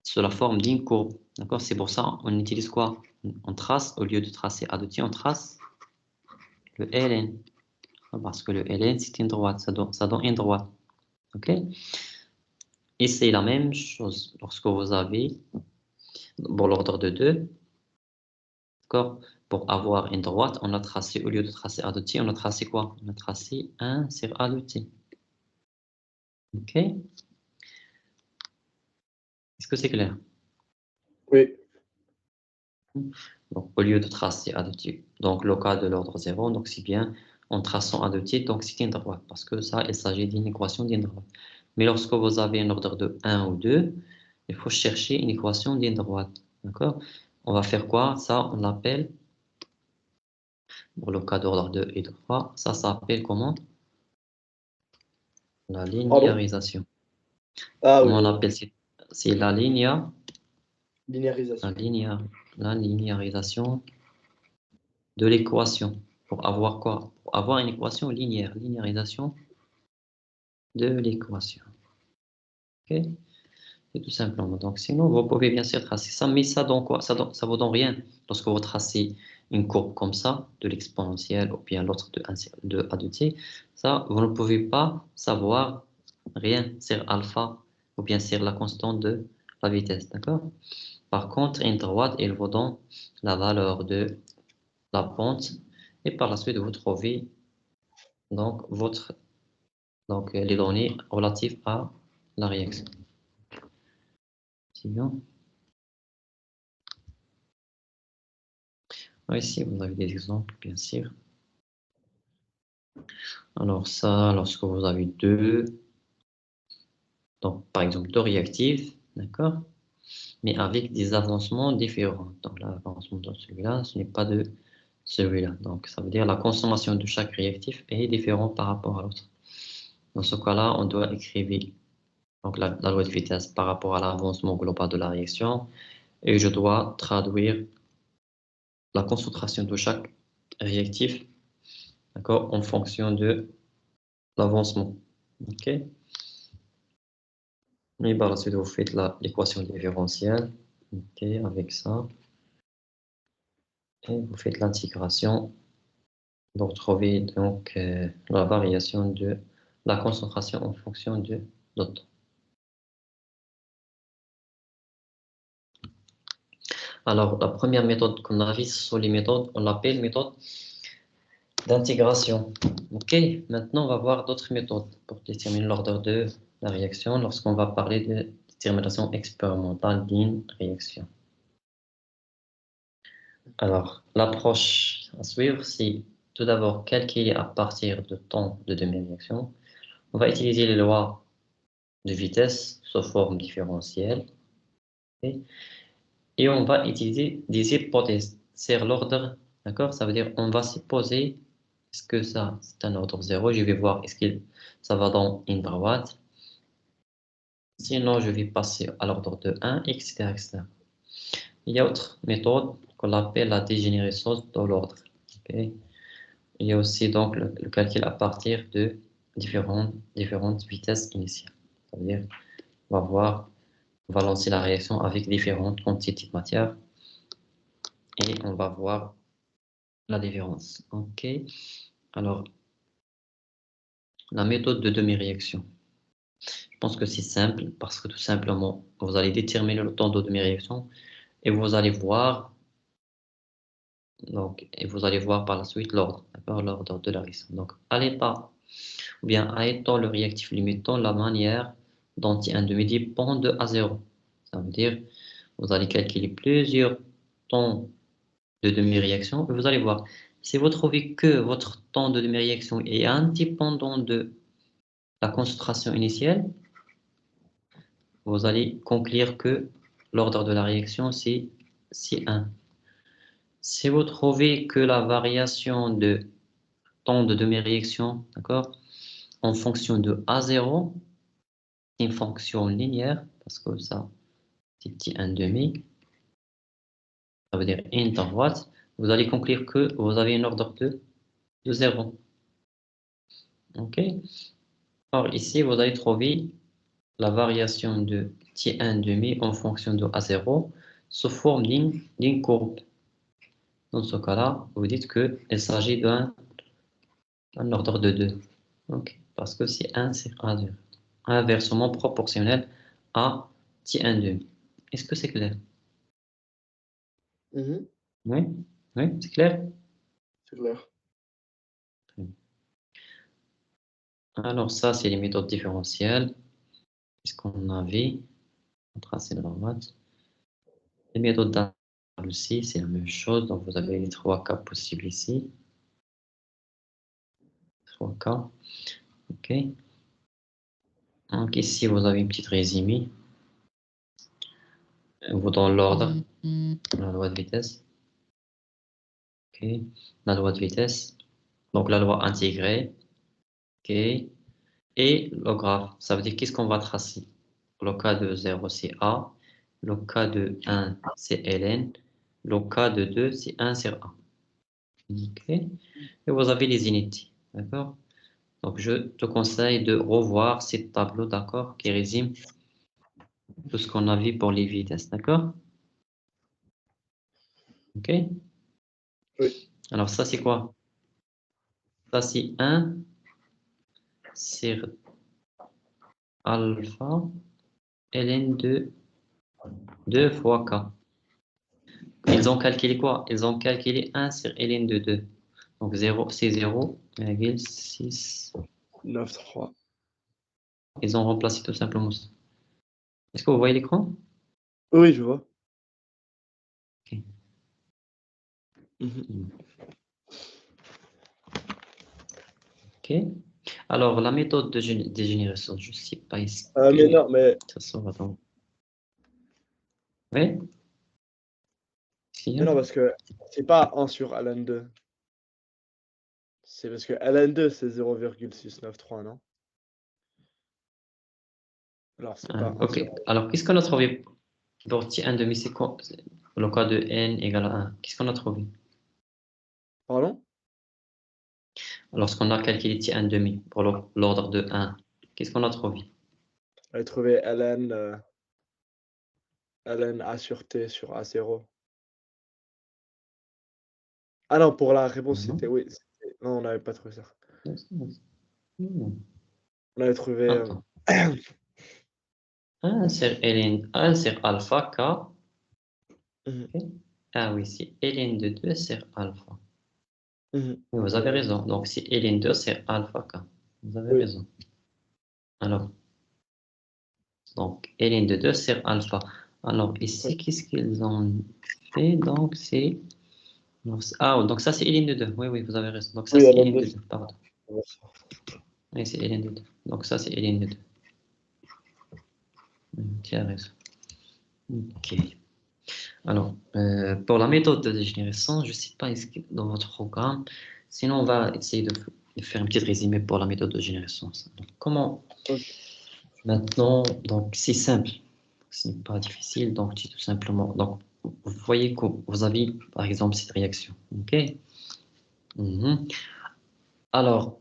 sous la forme d'une courbe. D'accord? C'est pour ça on utilise quoi? On trace, au lieu de tracer A de T, on trace le ln. Parce que le ln, c'est une droite, ça donne une droite. OK? Et c'est la même chose lorsque vous avez, pour l'ordre de 2, d'accord? Pour avoir une droite, on a tracé, au lieu de tracer A de T, on a tracé quoi? On a tracé 1 sur A de T. OK? Est-ce que c'est clair? Oui. Donc, au lieu de tracer A de T, donc le cas de l'ordre 0, donc c'est bien en traçant à deux titres, donc c'est une droite, parce que ça, il s'agit d'une équation d'une droite. Mais lorsque vous avez un ordre de 1 ou 2, il faut chercher une équation d'une droite. D'accord? On va faire quoi? Ça, on l'appelle, pour le cas d'ordre 2 et 3, ça s'appelle comment? La Pardon? linéarisation. Ah oui, Comment on oui, appelle? C'est la linéarisation. la linéarisation de l'équation. Pour avoir quoi? Pour avoir une équation linéaire. Linéarisation de l'équation. Ok? C'est tout simplement. Donc, sinon, vous pouvez bien sûr tracer ça, mais ça donne quoi? Ça vous donne rien. Lorsque vous tracez une courbe comme ça, de l'exponentielle ou bien l'autre de a de t, ça, vous ne pouvez pas savoir rien sur alpha ou bien sur la constante de la vitesse. D'accord? Par contre, une droite, elle vous donne la valeur de la pente et par la suite, vous trouvez donc les données relatives à la réaction. C'est bien. Ici, vous avez des exemples, bien sûr. Alors ça, lorsque vous avez donc par exemple deux réactifs, d'accord, mais avec des avancements différents. Donc l'avancement de celui-là, ce n'est pas de celui-là. Donc ça veut dire la consommation de chaque réactif est différente par rapport à l'autre. Dans ce cas-là, on doit écrire donc la loi de vitesse par rapport à l'avancement global de la réaction et je dois traduire la concentration de chaque réactif, d'accord, en fonction de l'avancement. Ok? Et par la suite, vous faites l'équation différentielle, ok, avec ça, et vous faites l'intégration pour trouver donc la variation de la concentration en fonction de l'autre. Alors, la première méthode qu'on a vue sur les méthodes, on l'appelle méthode d'intégration. Ok, maintenant on va voir d'autres méthodes pour déterminer l'ordre de la réaction lorsqu'on va parler de détermination expérimentale d'une réaction. Alors, l'approche à suivre, c'est tout d'abord calculer à partir de temps de demi-réaction. On va utiliser les lois de vitesse sous forme différentielle. Ok. Et on va utiliser des hypothèses sur l'ordre. D'accord? Ça veut dire on va supposer est-ce que ça c'est un ordre 0. Je vais voir est-ce que ça va dans une droite. Sinon, je vais passer à l'ordre de 1, etc., etc. Il y a autre méthode qu'on appelle la dégénérescence de l'ordre. Ok. Il y a aussi donc le calcul à partir de différentes vitesses initiales. C'est-à-dire, on va lancer la réaction avec différentes quantités de matière et on va voir la différence. OK. Alors, la méthode de demi-réaction. Je pense que c'est simple parce que tout simplement, vous allez déterminer le temps de demi-réaction et vous allez voir par la suite l'ordre, d'accord, l'ordre de la réaction. Donc, à l'état ou bien à étant le réactif limitant, la manière dont un demi dépend de à 0. Ça veut dire, vous allez calculer plusieurs temps de demi-réaction et vous allez voir. Si vous trouvez que votre temps de demi-réaction est indépendant de la concentration initiale, vous allez conclure que l'ordre de la réaction, c'est 1. Si vous trouvez que la variation de temps de demi-réaction, d'accord, en fonction de A0, une fonction linéaire, parce que ça, c'est petit 1 demi, ça veut dire une droite, vous allez conclure que vous avez un ordre de 0. OK? Alors ici, vous allez trouver la variation de T1 demi en fonction de A0 sous forme d'une courbe. Dans ce cas-là, vous dites qu'il s'agit d'un ordre de 2. OK? Parce que c'est 1 c'est A0. Inversement proportionnel à T1 demi. Est-ce que c'est clair? Mhm, Oui? Oui, c'est clair? c'est clair. Alors ça, c'est les méthodes différentielles. Qu'est-ce qu'on avait? On trace la droite. Les méthodes aussi, c'est la même chose. Donc, vous avez les 3 cas possibles ici. 3 cas. OK. Donc, ici, vous avez une petite résumé. Vous dans l'ordre, la loi de vitesse. OK. La loi de vitesse. Donc, la loi intégrée. OK. Et le graphe, ça veut dire qu'est-ce qu'on va tracer? Le cas de 0, c'est A. Le cas de 1, c'est ln. Le cas de 2, c'est 1 sur A. OK. Et vous avez les unités. D'accord? Donc, je te conseille de revoir ces tableaux, d'accord, qui résument tout ce qu'on a vu pour les vitesses. D'accord? OK? Oui. Alors, ça, c'est quoi? Ça, c'est 1 sur alpha ln de 2 fois k. Ils ont calculé quoi? Ils ont calculé 1 sur ln de 2. Donc 0, c'est 0,6. 9, 3. Ils ont remplacé tout simplement ça. Est-ce que vous voyez l'écran? Oui, je vois. Ok. Mhm. Ok. Alors, la méthode de génération, je ne sais pas, est-ce Mais que non, mais ça sera dans... Oui? non, parce que c'est pas 1 sur ln2. C'est parce que ln2, c'est 0,693, non? Alors, c'est pas 1 Ok. sur... Alors, qu'est-ce qu'on a trouvé pour T1 c'est quoi? Le cas de n égale à 1. Qu'est-ce qu'on a trouvé? Pardon? Lorsqu'on a calculé T1 pour l'ordre de 1, qu'est-ce qu'on a trouvé? J'avais trouvé ln A sur T sur A0. Ah non, pour la réponse, Non. c'était oui. Non, on n'avait pas trouvé ça. Hmm. On avait trouvé... Attends. 1 sur ln, 1 sur alpha k. Mhm, Ok. Ah oui, c'est ln de 2 sur alpha. mhm. Oui, vous avez raison. Donc, c'est ln 2 sur alpha k. Vous avez Oui, raison. Alors, donc, ln de 2 sur alpha. Alors, ici, oui. qu'est-ce qu'ils ont fait? Donc, c'est... Ah, donc ça, c'est ln de 2. Oui, oui, vous avez raison. Donc, ça, Oui, c'est ln ln2, de c'est 2. Pardon. ça. Oui, c'est ln de 2. Donc, ça, c'est ln de 2. Tu as raison. OK. Alors, pour la méthode de génération, je ne sais pas est-ce que dans votre programme, sinon on va essayer de faire un petit résumé pour la méthode de génération. Donc, comment Ok. maintenant, donc c'est simple, ce n'est pas difficile, donc tout simplement, donc vous voyez que vous avez par exemple cette réaction, ok? Mhm. Alors,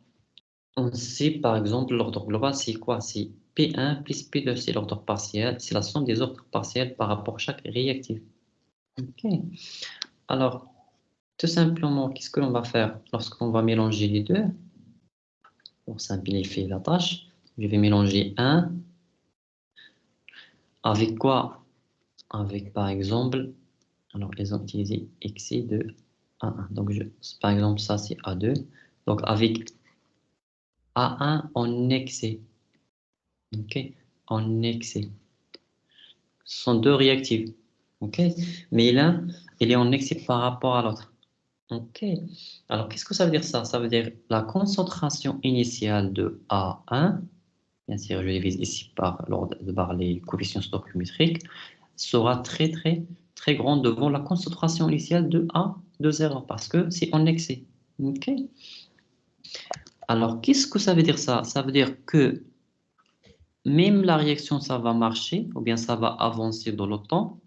on sait par exemple l'ordre global, c'est quoi? C'est P1 plus P2, c'est l'ordre partiel, c'est la somme des ordres partiels par rapport à chaque réactif. Ok. Alors, tout simplement, qu'est-ce que l'on va faire lorsqu'on va mélanger les deux? Pour simplifier la tâche, je vais mélanger 1 avec quoi? Avec par exemple, alors ils ont utilisé excès de A1. Donc, par exemple, ça c'est A2. Donc, avec A1 en excès. Ok? En excès. Ce sont deux réactifs. Ok? Mais l'un, il est en excès par rapport à l'autre. Ok. Alors, qu'est-ce que ça veut dire ça? Ça veut dire la concentration initiale de A1, bien sûr, je divise ici par les coefficients stoichiométriques, sera très, très, très grande devant la concentration initiale de A de 0 parce que c'est en excès. Ok. Alors, qu'est-ce que ça veut dire ça? Ça veut dire que même la réaction, ça va marcher, ou bien ça va avancer dans le temps,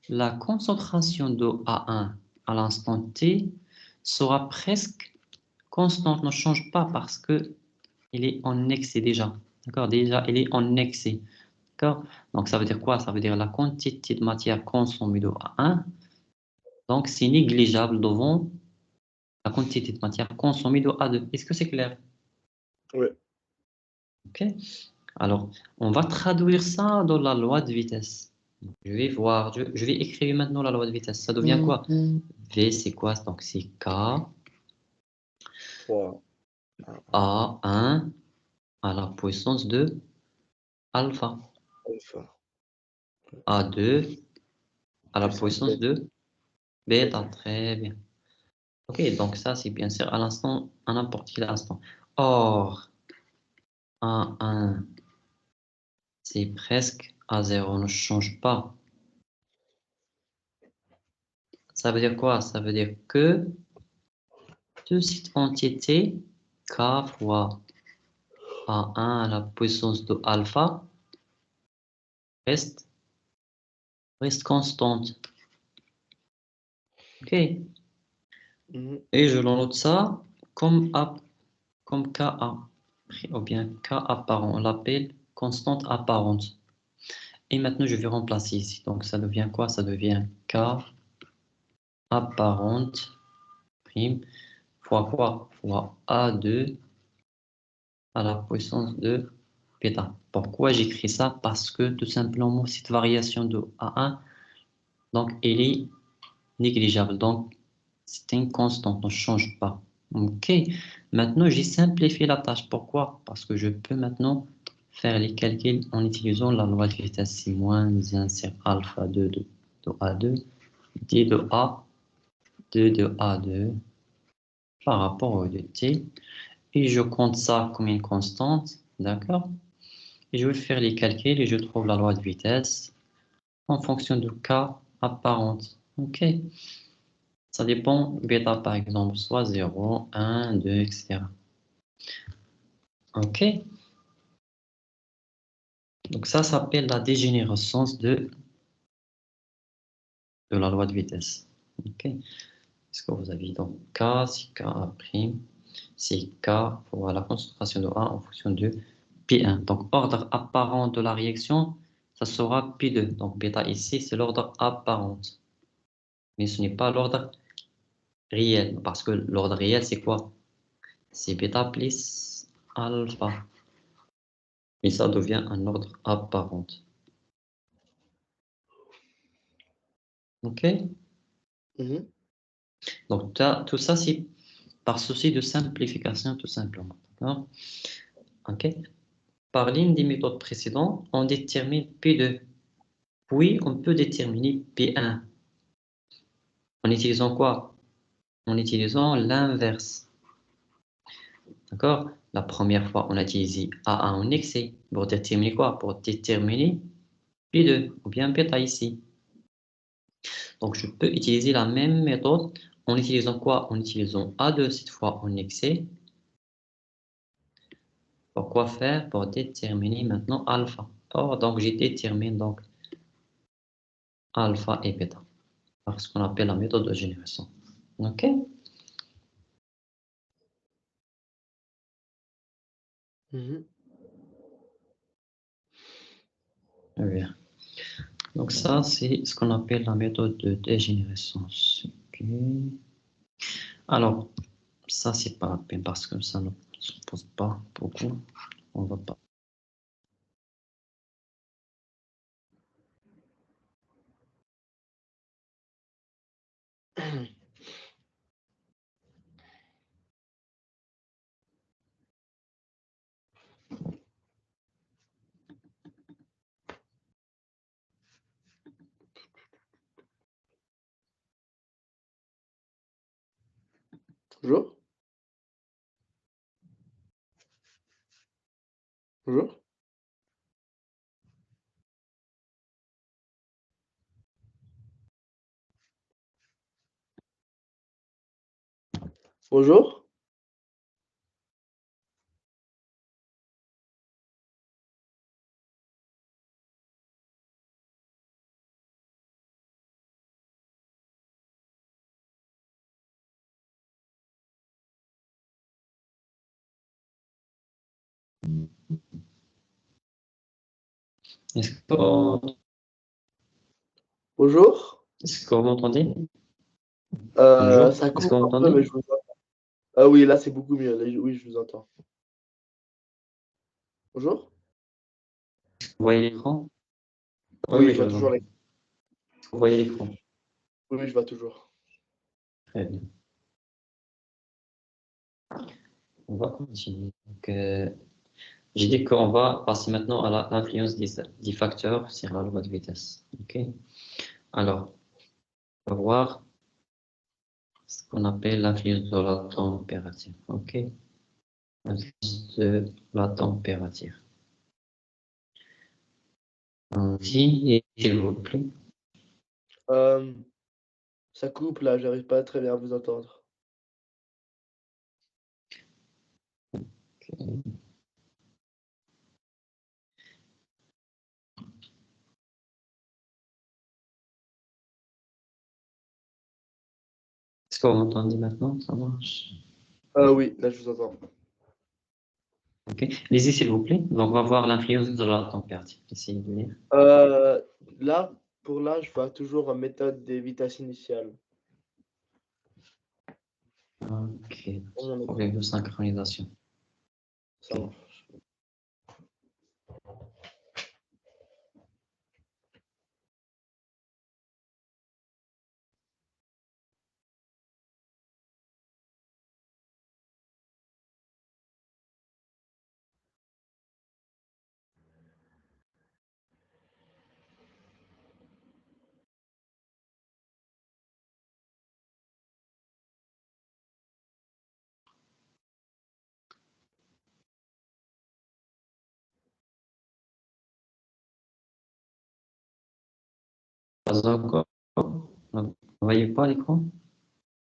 la concentration de A1 à l'instant T sera presque constante, ne change pas parce que il est en excès déjà. D'accord? Déjà, il est en excès. D'accord? Donc, ça veut dire quoi? Ça veut dire la quantité de matière consommée de A1. Donc, c'est négligeable devant la quantité de matière consommée de A2. Est-ce que c'est clair? Oui. OK? Alors, on va traduire ça dans la loi de vitesse. Je vais voir, je vais écrire maintenant la loi de vitesse. Ça devient quoi? V, c'est quoi? Donc, c'est K Fois A1 à la puissance de alpha. alpha A2 à la puissance puissance B. de Bêta, très bien. Ok, donc ça, c'est bien sûr à l'instant, à n'importe quel instant. Or, A1, c'est presque à 0, ne change pas. Ça veut dire quoi? Ça veut dire que de cette entité, K fois A1 à la puissance de alpha reste, reste constante. Ok. Mhm. Et je note ça comme, comme KA, ou bien K apparent. On l'appelle constante apparente. Et maintenant, je vais remplacer ici. Donc, ça devient quoi? Ça devient K apparente prime fois quoi? Fois A2 à la puissance de bêta. Pourquoi j'écris ça? Parce que tout simplement, cette variation de A1, donc, elle est négligeable. Donc, c'est une constante, on ne change pas. OK. Maintenant, j'ai simplifié la tâche. Pourquoi? Parce que je peux maintenant faire les calculs en utilisant la loi de vitesse. C'est moins 1 sur alpha 2 de A2, d de A, 2 de A2 par rapport au de t. Et je compte ça comme une constante. D'accord? Et je vais faire les calculs et je trouve la loi de vitesse en fonction de k apparente. OK? Ça dépend, bêta par exemple, soit 0, 1, 2, etc. OK? Donc ça s'appelle la dégénérescence de la loi de vitesse. OK? Est-ce que vous avez donc K, c'est Ka', c'est K pour la concentration de A en fonction de P1. Donc ordre apparent de la réaction, ça sera P2. Donc bêta ici, c'est l'ordre apparent. Mais ce n'est pas l'ordre réel. Parce que l'ordre réel, c'est quoi? C'est bêta plus alpha. Et ça devient un ordre apparent. OK? Mhm. Donc tout ça, c'est par souci de simplification, tout simplement. D'accord? OK? Par l'une des méthodes précédentes, on détermine P2. Puis, on peut déterminer P1. En utilisant quoi? En utilisant l'inverse. D'accord? La première fois, on a utilisé A1 en excès. Pour déterminer quoi? Pour déterminer P2, ou bien bêta ici. Donc, je peux utiliser la même méthode en utilisant quoi? En utilisant A2 cette fois en excès. Pour quoi faire? Pour déterminer maintenant alpha. Or, donc, j'ai déterminé donc alpha et bêta. Par ce qu'on appelle la méthode de génération. OK? Mhm. Très bien. Donc ça, c'est ce qu'on appelle la méthode de dégénérescence. OK. Alors, ça, c'est pas la peine parce que ça ne se pose pas beaucoup. On va pas. Toujours? Toujours? Bonjour? Est-ce que, Bonjour? est-ce que vous m'entendez? Bonjour. Ça Est-ce coupe que vous un peu, m'entendez? mais je vous entends. Ah oui, là, c'est beaucoup mieux. Là, oui, je vous entends. Bonjour? Vous voyez l'écran? Oui, Oui, oui, je je vois vous toujours entends. les... Vous voyez l'écran. Oui, oui, je vois toujours. Très bien. On va continuer. Donc, j'ai dit qu'on va passer maintenant à l'influence des facteurs sur la loi de vitesse. OK? Alors, on va voir. ce qu'on appelle l'influence de la température. OK? L'influence de la température. Ainsi, s'il vous plaît. Ça coupe là, j'arrive pas très bien à vous entendre. OK. Est-ce qu'on m'entendit maintenant? Ça marche. Oui, là je vous entends. OK. Lisez, s'il vous plaît. Donc, on va voir l'influence de la température. Essayez de lire. Là, pour là, je vois toujours une méthode des vitesses initiales. OK. Sur mon écran. Problème de synchronisation. Ça Ok. marche. Pas encore. Vous voyez pas l'écran?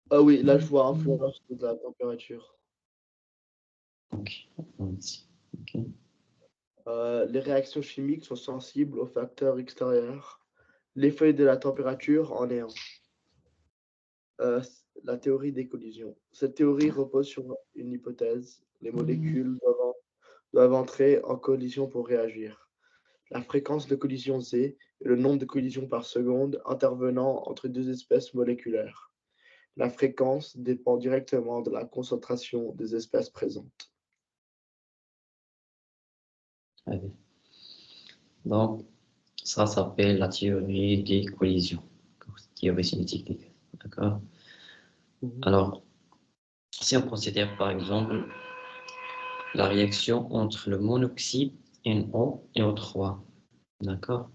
Ah oui, là je vois influence de la température. OK. Ici. OK. Les réactions chimiques sont sensibles aux facteurs extérieurs. L'effet de la température en est un. La théorie des collisions. Cette théorie repose sur une hypothèse. Les molécules doivent entrer en collision pour réagir. La fréquence de collision Z est le nombre de collisions par seconde intervenant entre deux espèces moléculaires. La fréquence dépend directement de la concentration des espèces présentes. Allez. Donc, ça s'appelle la théorie des collisions. Théorie cinétique. D'accord? Alors, si on considère par exemple la réaction entre le monoxyde NO et O3. D'accord?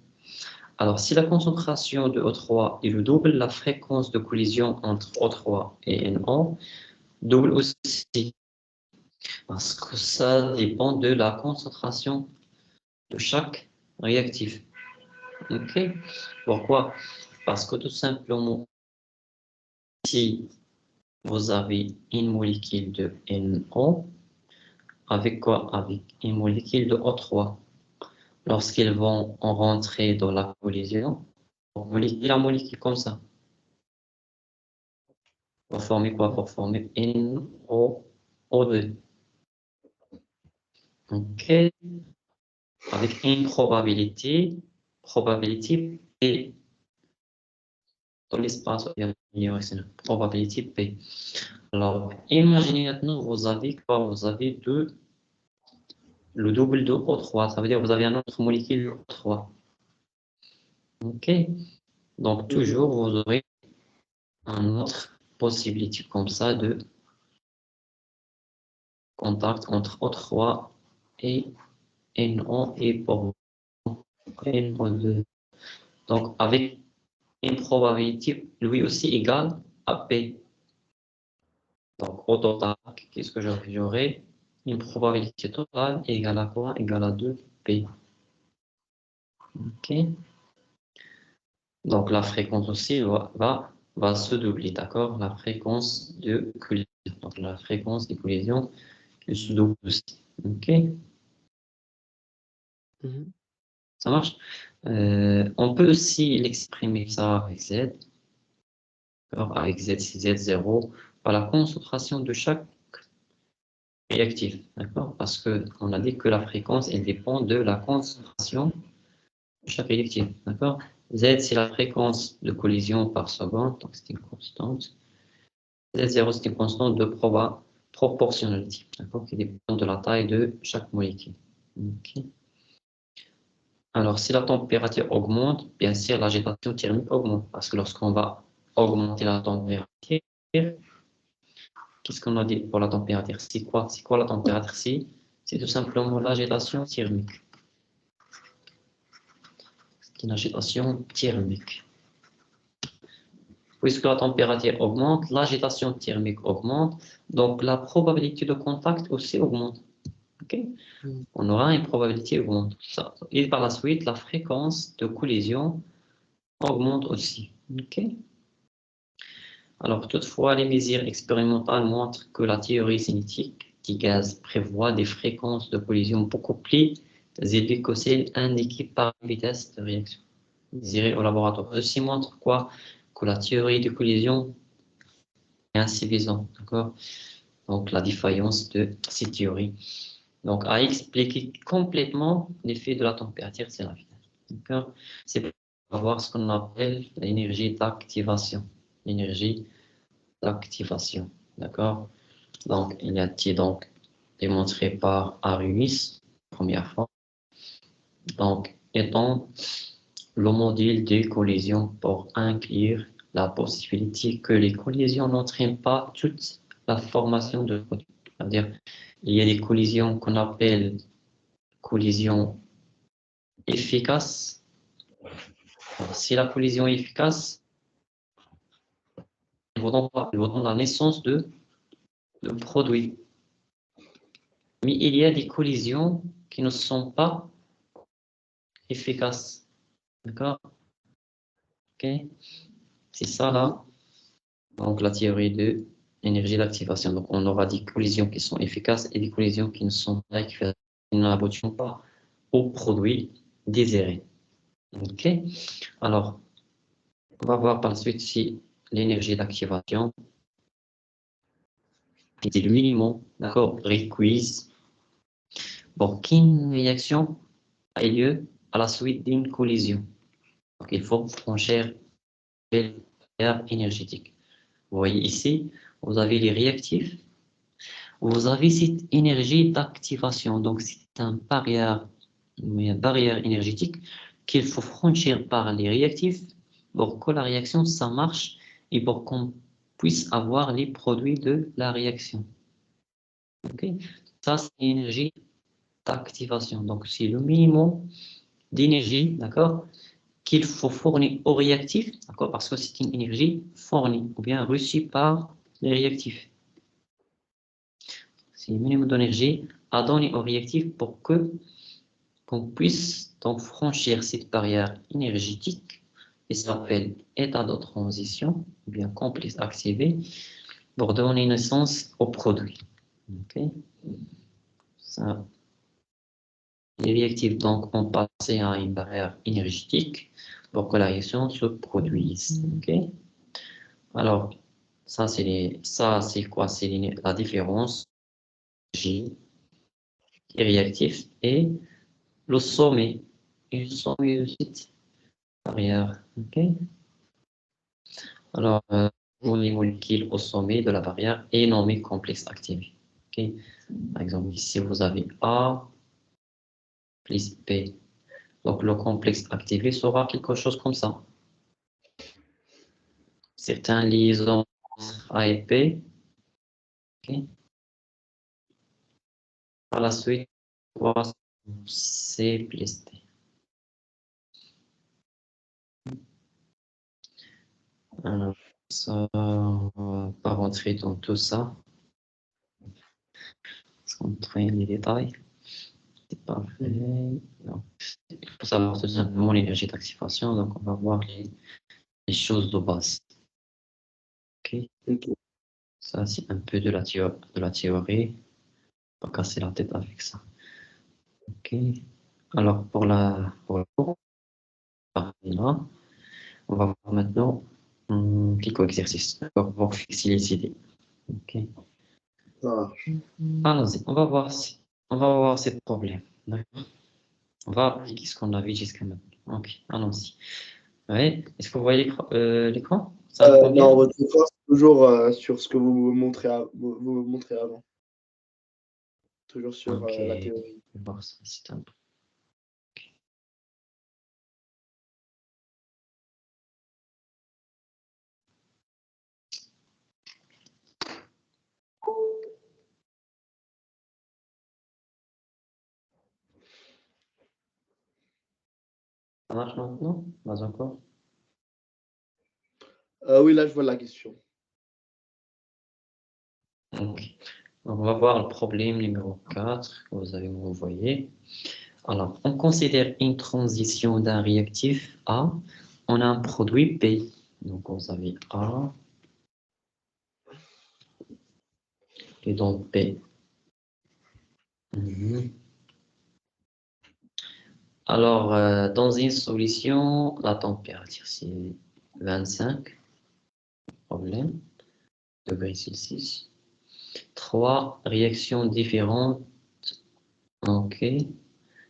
Alors, si la concentration de O3 est le double, la fréquence de collision entre O3 et NO double aussi. Parce que ça dépend de la concentration de chaque réactif. OK? Pourquoi? Parce que tout simplement, si vous avez une molécule de NO, avec quoi? Avec une molécule de O3. Lorsqu'ils vont en rentrer dans la collision, pour liquider la molécule comme ça. Pour former quoi? Pour former NO2. OK? Avec une probabilité P dans l'espace, c'est une probabilité P. Alors, imaginez maintenant, vous avez quoi? Vous avez le double de O3, ça veut dire que vous avez un autre molécule O3. OK? Donc, toujours, vous aurez une autre possibilité comme ça de contact entre O3 et NO et pour NO2. Donc, avec une probabilité, lui aussi, égale à P. Donc, au total, qu'est-ce que j'aurai? Une probabilité totale égale à quoi? Égale à 2P. OK? Donc, la fréquence aussi va se doubler, d'accord? La fréquence de collision. Donc, la fréquence des collisions se double aussi. OK? Ça marche? On peut aussi l'exprimer ça avec Z. Avec Z, c'est Z0, par la concentration de chaque réactif. D'accord? Parce qu'on a dit que la fréquence, elle dépend de la concentration de chaque réactif. D'accord? Z, c'est la fréquence de collision par seconde, donc c'est une constante. Z0, c'est une constante de proportionnalité, d'accord? Qui dépend de la taille de chaque molécule. Okay. Alors, si la température augmente, bien sûr, l'agitation thermique augmente, parce que lorsqu'on va augmenter la température, qu'est-ce qu'on a dit pour la température? C'est quoi? C'est quoi la température? C'est tout simplement l'agitation thermique. C'est une agitation thermique. Puisque la température augmente, l'agitation thermique augmente, donc la probabilité de contact aussi augmente. Okay? On aura une probabilité augmente. Et par la suite, la fréquence de collision augmente aussi. Okay? Alors, toutefois, les mesures expérimentales montrent que la théorie cinétique des gaz prévoit des fréquences de collision beaucoup plus élevées que celles indiquées par la vitesse de réaction désirée au laboratoire. Ceci montre quoi? Que la théorie de collision est insuffisante. D'accord? Donc, la défaillance de ces théories. Donc, à expliquer complètement l'effet de la température, c'est la vitesse. D'accord? C'est pour avoir ce qu'on appelle l'énergie d'activation. L'énergie d'activation. D'accord? Donc, il a été donc démontré par Arrhenius, première fois. Donc, étant le modèle des collisions pour inclure la possibilité que les collisions n'entraînent pas toute la formation de produits. C'est-à-dire, il y a des collisions qu'on appelle collisions efficaces. Alors, si la collision est efficace, elle vous donne la naissance de produits. Mais il y a des collisions qui ne sont pas efficaces. D'accord? Ok? C'est ça là. Donc la théorie de l'énergie d'activation. Donc on aura des collisions qui sont efficaces et des collisions qui ne sont pas efficaces, qui n'aboutiront pas au produit désiré. Ok? Alors, on va voir par la suite si l'énergie d'activation est le minimum, d'accord, requise pour qu'une réaction ait lieu à la suite d'une collision. Donc il faut franchir une barrière énergétique. Vous voyez ici, vous avez les réactifs, vous avez cette énergie d'activation. Donc, c'est une barrière énergétique qu'il faut franchir par les réactifs pour que la réaction, ça marche et pour qu'on puisse avoir les produits de la réaction. Ok? Ça, c'est l'énergie d'activation. Donc, c'est le minimum d'énergie, d'accord, qu'il faut fournir aux réactifs, d'accord, parce que c'est une énergie fournie ou bien reçue par les réactifs. C'est le minimum d'énergie à donner aux réactifs pour que qu'on puisse donc franchir cette barrière énergétique qui s'appelle état de transition, ou bien complexe activé, pour donner naissance au produit. Okay? Ça, les réactifs donc ont passé à une barrière énergétique pour que la réaction se produise. Okay? Alors, ça c'est quoi? C'est la différence J réactif et le sommet. Et le sommet de cette barrière. Okay? Alors, pour les molécules au sommet de la barrière est nommé complexe activé. Okay? Par exemple, ici, vous avez A plus B. Donc, le complexe activé sera quelque chose comme ça. Certains liaisons A et B. Okay? Par la suite, on va C plus D. Alors, ça, on va pas rentrer dans tout ça. Parce qu'on traîne les détails. C'est pas vrai. Non. Il faut savoir tout simplement l'énergie d'activation. Donc, on va voir les choses de base. Ok. Ok. Ça, c'est un peu de la théorie. Pas casser la tête avec ça. Ok. Alors, pour le cours, là, on va voir maintenant quelques exercices. D'accord, pour fixer les idées. Ok. Ça marche. Allons-y. On va voir ces problèmes. D'accord. On va appliquer ce qu'on a vu jusqu'à maintenant. Ok. Allons-y. Ouais. Est-ce que vous voyez l'écran? Ça vous convient? Non, votre effort, c'est toujours sur ce que vous me montrez, vous me montrez avant. Toujours sur Ok. la théorie. On va voir ça. C'est un peu. Ça marche maintenant? Pas encore. Oui, là, je vois la question. Ok. Donc, on va voir le problème numéro 4 que vous avez envoyé. Alors, on considère une transition d'un réactif A. On a un produit P. Donc, vous avez A et donc P. Mhm. Alors, dans une solution, la température, c'est 25, problème, degrés Celsius. 3 réactions différentes, ok,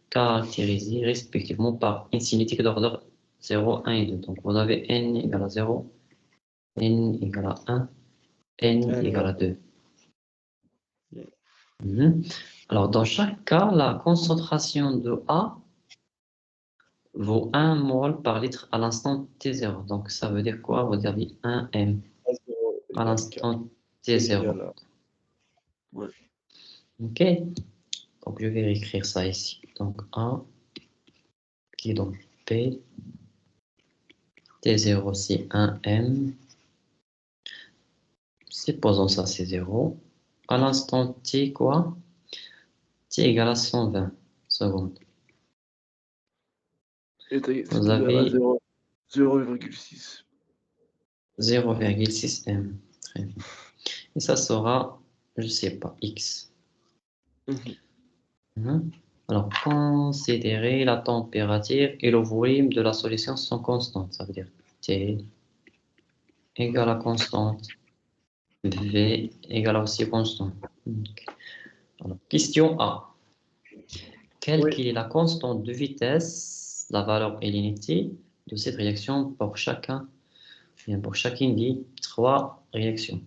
caractérisées respectivement par une cinétique d'ordre 0, 1 et 2. Donc, vous avez n égale à 0, n égale à 1, n égale à 2. Mhm. Alors, dans chaque cas, la concentration de A vaut 1 mol par litre à l'instant T0. Donc, ça veut dire quoi? Vous avez 1 M A0 à égale K. l'instant T0. Égale à... Ouais. OK? Donc, je vais réécrire ça ici. Donc, A qui est donc P. T0, c'est 1 M. Supposons ça, c'est 0. À l'instant T, quoi? T égale à 120 secondes. Et c'est Vous égal à avez 0,6. 0,6 M. Très bien. Et ça sera, je ne sais pas, X. Mhm. Alors, considérez la température et le volume de la solution sont constantes. Ça veut dire T égale à constante, V égale à aussi constante. Ok. Alors, question A. Quelle Oui. est la constante de vitesse, la valeur et l'unité de cette réaction pour chacun, bien pour chacune des 3 réactions?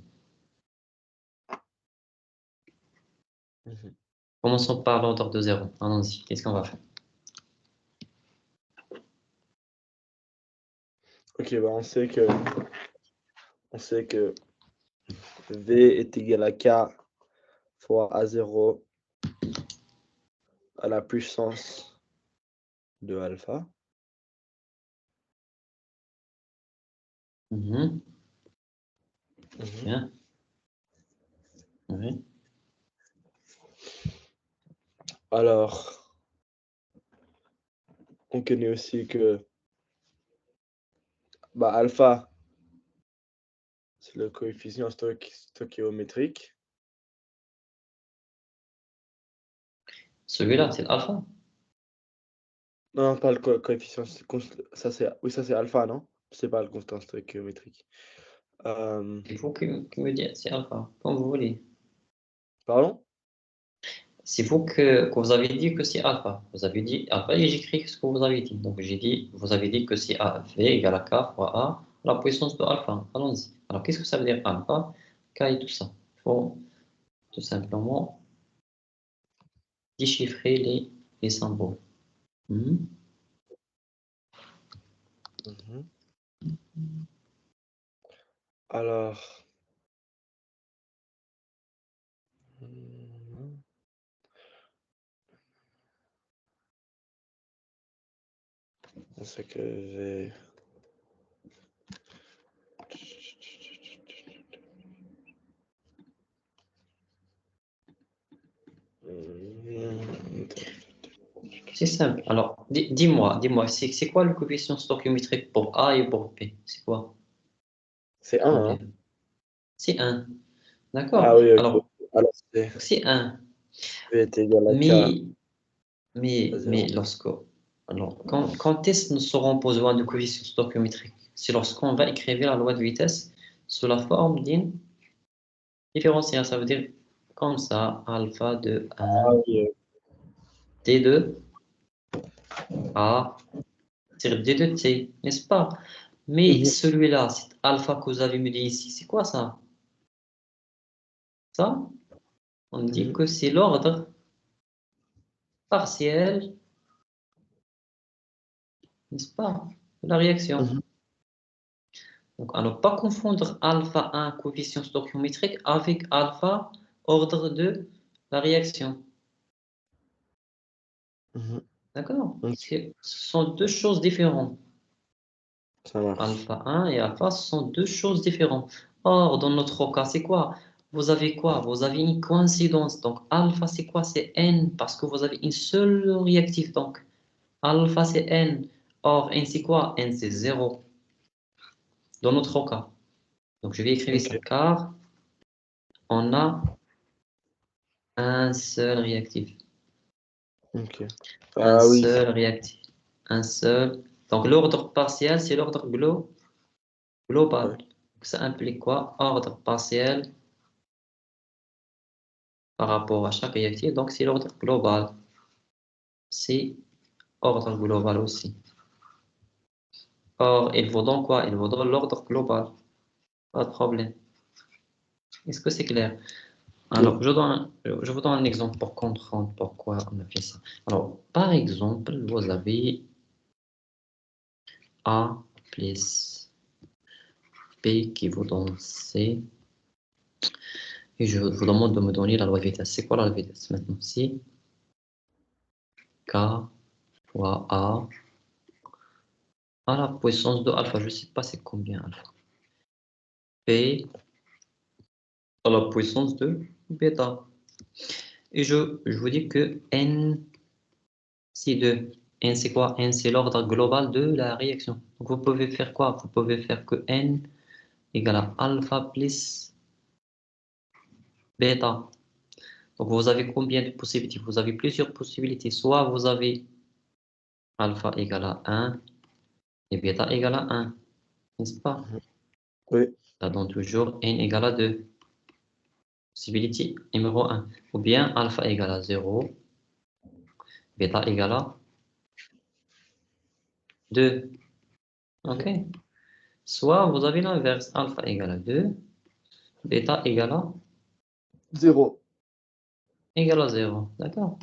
Commençons par l'ordre de 0. Allons-y. Qu'est-ce qu'on va faire? Ok, bah on sait que V est égal à K fois A0 à la puissance de alpha. Mhm. Bien. Oui. Alors, on connaît aussi que bah, alpha, c'est le coefficient stoichiométrique. Celui-là, c'est alpha. Non, pas le coefficient. Ça, c'est alpha, non? C'est pas le constant stoichiométrique. Il faut que me dites, c'est alpha, comme vous voulez. Pardon? C'est vous que vous avez dit que c'est alpha. Vous avez dit alpha et j'écris ce que vous avez dit. Donc j'ai dit, vous avez dit que c'est A, V égale à K fois A, la puissance de alpha. Allons-y. Alors qu'est-ce que ça veut dire alpha, K et tout ça? Il faut tout simplement déchiffrer les symboles. Mhm. Alors, on sait que V. C'est simple. Alors dis-moi, c'est quoi le coefficient stoichiométrique pour A et pour P? C'est quoi C'est le 1, hein? problème? C'est 1. Ah D'accord. oui, ok. Alors, Alors, c'est c'est 1. V est égal à K Mais à Mais 0. alors, quand est-ce que nous aurons besoin de coefficient stoichiométrique? C'est lorsqu'on va écrire la loi de vitesse sous la forme d'une différentielle. Ça veut dire comme ça, alpha de Ah 1, oui, d de A, c'est d de t, n'est-ce pas? Mais celui-là, cet alpha que vous avez mis ici, c'est quoi ça? Ça, on dit que c'est l'ordre partiel, n'est-ce pas, de la réaction. Donc, à ne pas confondre alpha 1 coefficient stoichiométrique avec alpha ordre de la réaction. D'accord? Ce sont deux choses différentes. Ça marche. Alpha 1 et alpha sont deux choses différentes. Or, dans notre cas, c'est quoi? Vous avez quoi? Vous avez une coïncidence. Donc, alpha, c'est quoi? C'est n, parce que vous avez une seule réactif. Donc, alpha, c'est n. Or, n, c'est quoi? N, c'est 0. Dans notre cas. Donc, je vais écrire ça, Ok. car on a un seul réactif. Ok. Un Ah oui. seul réactif. Un seul. Donc, l'ordre partiel, c'est l'ordre global. Ouais. Donc, ça implique quoi? Ordre partiel par rapport à chaque réactif. Donc, c'est l'ordre global. C'est ordre global aussi. Or, il vaut donc quoi? Il vaut donc l'ordre global. Pas de problème. Est-ce que c'est clair? Oui. Alors, je vous donne un exemple pour comprendre pourquoi on a fait ça. Alors, par exemple, vous avez A plus B qui vous donne C. Et je vous demande de me donner la loi de vitesse. C'est quoi la loi de vitesse maintenant? Si K fois A à la puissance de alpha, je ne sais pas c'est combien alpha. B à la puissance de bêta. Et je vous dis que N, c'est 2. N, c'est quoi? N, c'est l'ordre global de la réaction. Donc, vous pouvez faire quoi? Vous pouvez faire que N égale à alpha plus bêta. Donc, vous avez combien de possibilités? Vous avez plusieurs possibilités. Soit vous avez alpha égale à 1 et bêta égale à 1, n'est-ce pas? Oui. Ça donne toujours N égale à 2. Possibilité numéro 1. Ou bien alpha égale à 0, bêta égale à 2. OK? Soit vous avez l'inverse, alpha égale à 2, bêta Zéro. égale à 0. D'accord?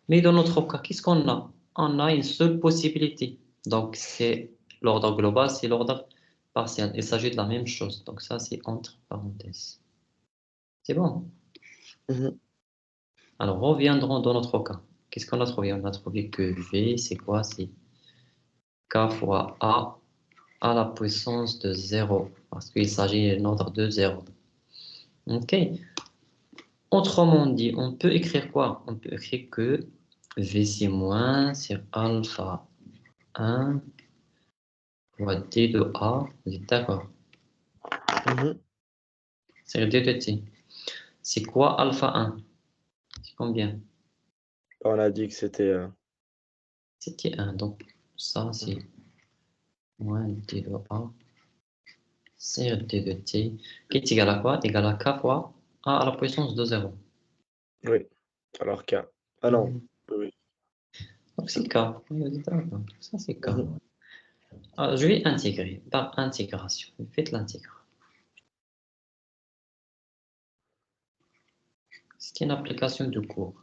Mais dans notre cas, qu'est-ce qu'on a? On a une seule possibilité. Donc, c'est l'ordre global, c'est l'ordre partiel. Il s'agit de la même chose. Donc, ça, c'est entre parenthèses. C'est bon? Mhm. Alors, reviendrons dans notre cas. Qu'est-ce qu'on a trouvé? On a trouvé que V, c'est quoi? C'est K fois A à la puissance de 0. Parce qu'il s'agit d'un ordre de 0. OK? Autrement dit, on peut écrire quoi? On peut écrire que V c'est moins sur alpha 1 fois D de A. Vous êtes d'accord? Mhm. C'est D de T. C'est quoi alpha 1? C'est combien? On a dit que c'était. C'était 1. Donc, ça, c'est Mhm. moins D de A. C'est D de T. Qui est égal à quoi? Égal à K fois A à la puissance de 0. Oui. Alors K. Ah non. Oui. Donc, c'est K. Oui, vous êtes d'accord. Ça, c'est K. Mhm. Alors, je vais intégrer par intégration. Faites l'intégration. C'est une application de cours.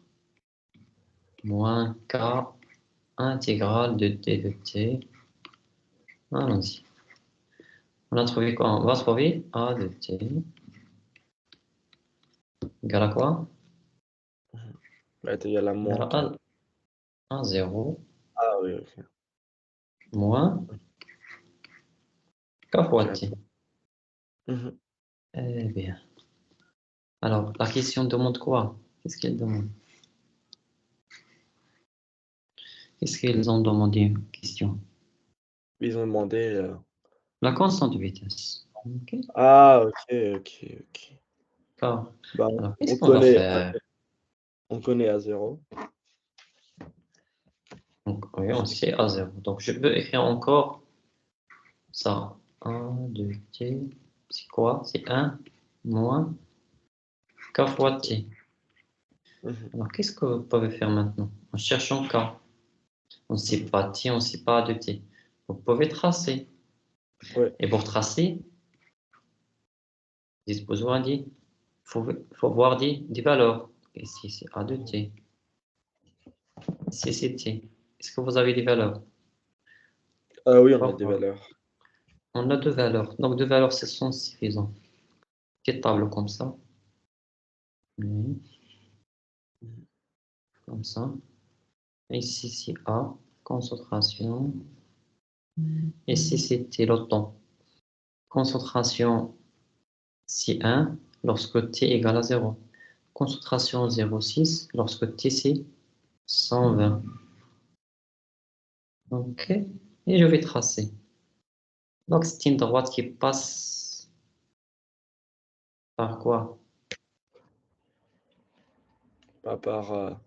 Moins K intégrale de T de T. Allons-y. On a trouvé quoi? On va trouver A de T égale à quoi? Bah, t'es égal à moins Égale K. à 0 Ah oui, ok. moins K fois K. T. Mhm. Eh bien. Alors, la question demande quoi? Qu'est-ce qu'elle demande? Qu'est-ce qu'ils ont demandé une question? Ils ont demandé. La constante de vitesse. OK. Ah, ok, ok, ok. D'accord. Bah, Alors, qu'est-ce qu'on va faire? on connaît à zéro. Donc, oui, on sait à 0. Donc, je peux écrire encore ça. 1, 2, T. C'est quoi? C'est 1 moins K fois T. Mhm. Alors, qu'est-ce que vous pouvez faire maintenant? En cherchant K. On ne sait pas T, on ne sait pas de T. Vous pouvez tracer. Ouais. Et pour tracer, disposons dit, faut voir des valeurs. Ici, c'est A de T. Ici, c'est T. Est-ce que vous avez des valeurs? Ah oui, on a Faut des voir. valeurs. On a deux valeurs. Donc, deux valeurs, ce sont suffisants. Petite table comme ça. Oui, Mhm. comme ça. Et ici, c'est A. Concentration. Et si c'était le temps, concentration C1 lorsque T égale à 0. Concentration 0,6 lorsque T c'est 120. OK. Et je vais tracer. Donc, c'est une droite qui passe par quoi? Pas par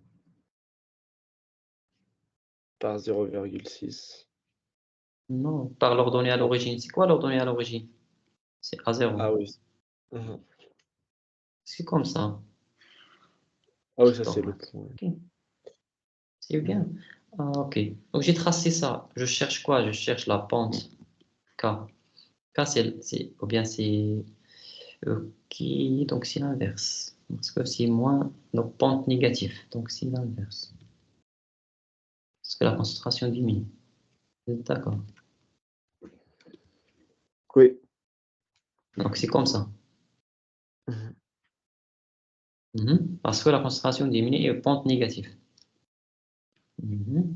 0,6. Non, par l'ordonnée à l'origine. C'est quoi l'ordonnée à l'origine? C'est à 0. Ah oui. Mhm. C'est comme ça. Ah oui, ça c'est le Droite. point. OK. C'est bien. Mhm. Ah, OK. Donc, j'ai tracé ça. Je cherche quoi? Je cherche la pente K. K, ou bien c'est qui, donc c'est l'inverse. Parce que c'est moins, donc pente négative, donc c'est l'inverse. Parce que la concentration diminue. Vous êtes d'accord? Oui. Donc c'est comme ça. Mhm. Parce que la concentration diminue et pente négative. Mhm.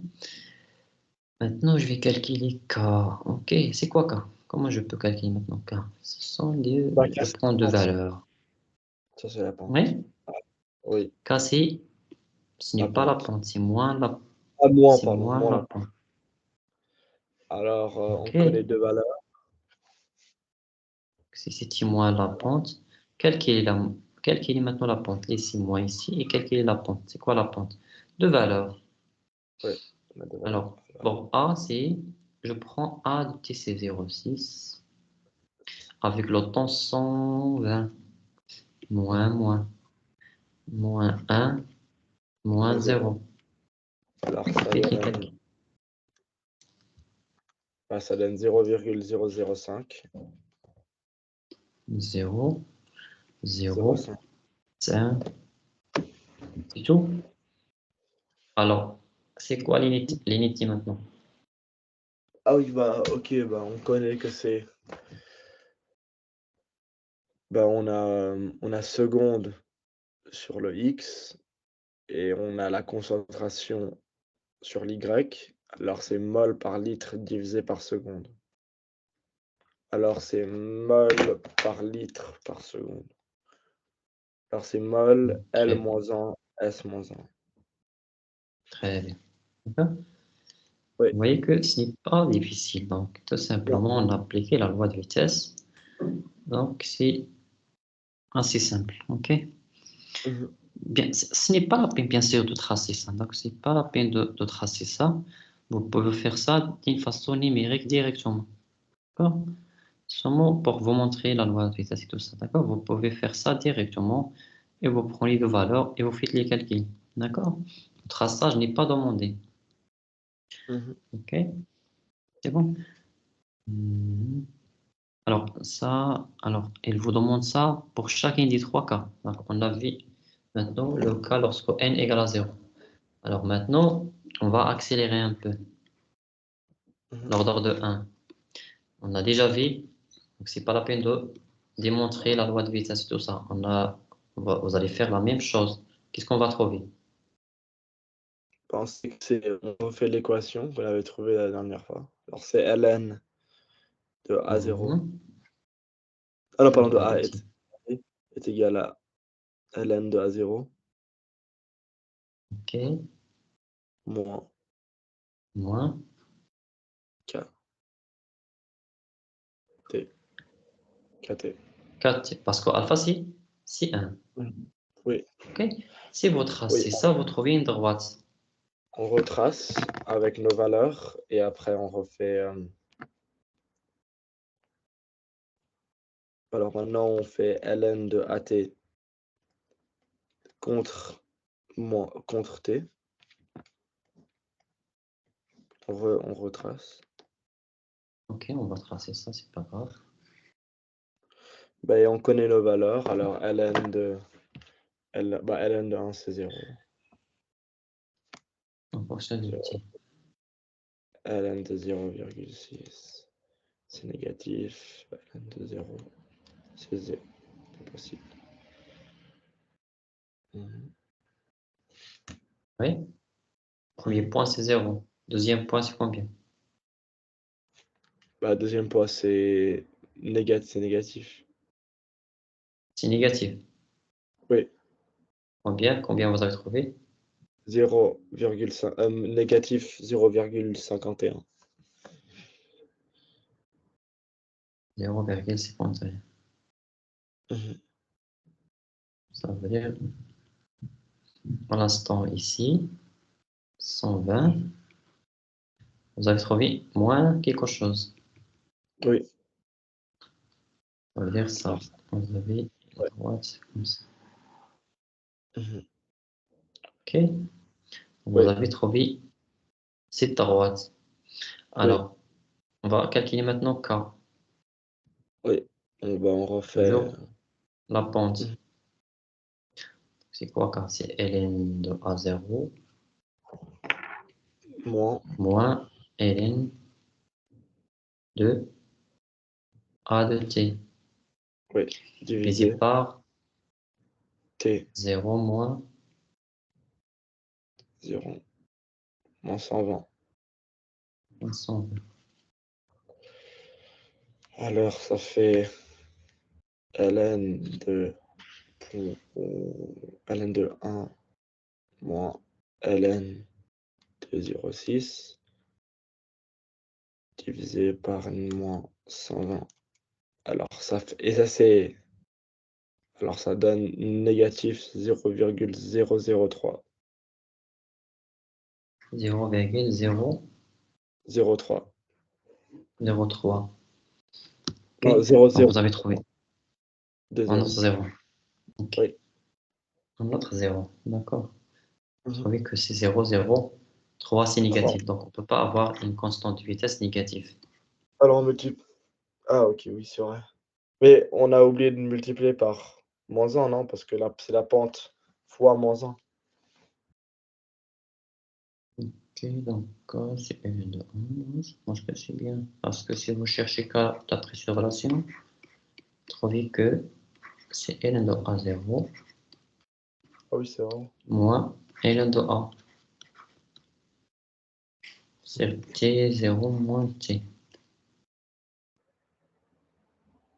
Maintenant, je vais calculer K. Ok, c'est quoi K? Comment je peux calculer maintenant K? Ce sont des, Bah, je casse prends deux la pente. valeurs. Ça c'est la pente. Oui, Oui, K c'est, ce n'est la pas la pente. pente, Ah, moins, c'est pardon, moins moins la la pente. pente. Alors, on Ok, connaît deux valeurs. si c'est moins la pente, calculez calculez maintenant la pente. Laissez-moi ici et calculez la pente. C'est quoi la pente? Deux valeurs. Oui, on a deux valeurs. Alors, bon, A, c'est, je prends A de TC 06 avec le temps 120, moins, moins 1, moins Moins 0. 0. Alors, ça Calcule, donne, calcule. bah, ça donne 0,005. 0, 0, 0,5. 5, c'est tout. Alors, c'est quoi l'initi maintenant? Ah oui, bah, ok, bah, on connaît que c'est. Bah, on a seconde sur le X et on a la concentration sur l'Y. Alors, c'est mol par litre divisé par seconde. Alors, c'est mol par litre par seconde. Alors, c'est mol L Très, moins 1, S moins 1. très bien. D'accord. Oui, Vous voyez que ce n'est pas difficile. Donc, tout non. simplement, on a appliqué la loi de vitesse. Donc, c'est assez simple. OK? Mhm. Bien, ce n'est pas la peine, bien sûr, de tracer ça. Donc, ce n'est pas la peine de tracer ça. Vous pouvez faire ça d'une façon numérique directement. D'accord? Seulement pour vous montrer la loi de vitesse et tout ça. D'accord? Vous pouvez faire ça directement et vous prenez deux valeurs et vous faites les calculs. D'accord? Le traçage n'est pas demandé. Mhm. OK? C'est bon? Mhm. Alors, ça, alors, il vous demande ça pour chacun des trois cas. Donc, on a vu maintenant le cas lorsque n égale à 0. Alors maintenant, on va accélérer un peu Mhm. l'ordre de 1. On a déjà vu, donc c'est pas la peine de démontrer la loi de vitesse et tout ça. Vous allez faire la même chose. Qu'est-ce qu'on va trouver? Pensez que c'est. On refait l'équation, vous l'avez trouvée la dernière fois. Alors, c'est ln de A0. Mhm. Ah non, pardon, Alors, de la A routine. est égal à ln de A0 OK. moins Moins K, T, KT. 4. Parce que alpha, c'est 1. Mhm. Oui, OK? Si vous oui. tracez ça, vous trouvez une droite. On retrace avec nos valeurs et après on refait. Alors maintenant on fait ln de AT contre T. On retrace. OK, on va tracer ça, c'est pas grave. Ben, et on connaît nos valeurs. Alors ln de 1 c'est 0. En fonction de 0. l'outil. ln de 0,6 c'est négatif. ln de 0 c'est 0. C'est possible. Mhm. Oui? Premier point, c'est 0. Deuxième point, c'est combien? Bah, deuxième poids, c'est négatif. C'est négatif. Oui, Combien vous avez trouvé? 0,5, négatif 0,51. 0,51. Mhm. Ça veut dire, pour l'instant ici, 120. Vous avez trouvé moins quelque chose. Oui, Ça veut dire ça. alors, Vous avez la ouais. droite, c'est comme ça. Mhm. OK? Vous Oui, avez trouvé cette droite. oui, Alors, on va calculer maintenant K. oui. On refait. Toujours la pente. Mhm. C'est quoi K? C'est ln de A0 Moins, moins ln de A de t oui, divisé divisé par T 0 moins 0 moins 120. 120. Alors, ça fait ln de, ln de 1 moins ln de 0,6 divisé par moins 120. Alors, et ça, c'est. Alors, ça donne négatif 0,003. 0,003. 03. OK? Non, Donc, vous avez trouvé 2 un autre 0. 0. OK. Oui. Un autre 0. D'accord. Vous Mhm. trouvez que c'est 0, 0. 3, c'est 3. négatif. Donc, on ne peut pas avoir une constante de vitesse négative. Alors, on multiplie. Ah, ok, oui, c'est vrai. Mais on a oublié de multiplier par moins 1, non? Parce que là, c'est la pente fois moins 1. OK, donc c'est ln de 1. Je pense que c'est bien. Parce que si vous cherchez K d'après cette relation, vous trouvez que c'est ln de A0 Ah oui, c'est vrai. moins ln de A. C'est T0 moins T.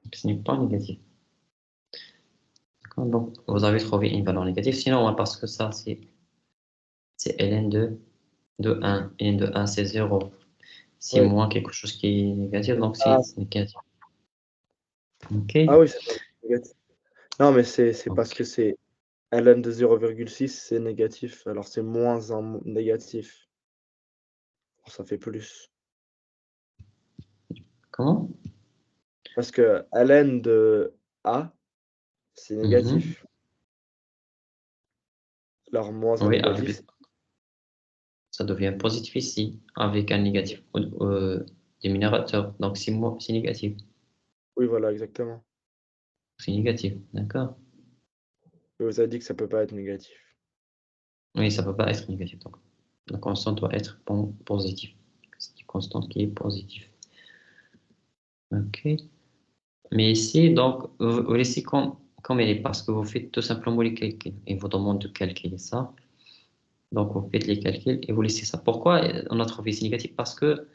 Donc, ce n'est pas négatif. D'accord. Donc, vous avez trouvé une valeur négative. Sinon, parce que ça, c'est ln de 1. ln de 1, c'est 0. C'est Oui. moins quelque chose qui est négatif, donc c'est Ah, négatif. OK? ah oui, c'est négatif. Non, mais c'est parce Donc, que c'est ln de 0,6, c'est négatif. Alors, c'est moins un négatif. Alors, ça fait plus. comment? Parce que ln de A, c'est Mhm. négatif. Alors, moins un Oui, négatif, ça devient positif ici, avec un négatif dénominateur. Donc, c'est négatif. oui, voilà, exactement. C'est négatif, d'accord? Je vous ai dit que ça peut pas être négatif. Oui, ça ne peut pas être négatif. Donc, la constante doit être positive. C'est une constante qui est positive. OK? Mais ici, donc, vous laissez comme elle est, parce que vous faites tout simplement les calculs. Il vous demande de calculer ça. Donc, vous faites les calculs et vous laissez ça. Pourquoi on a trouvé ici négatif? Parce que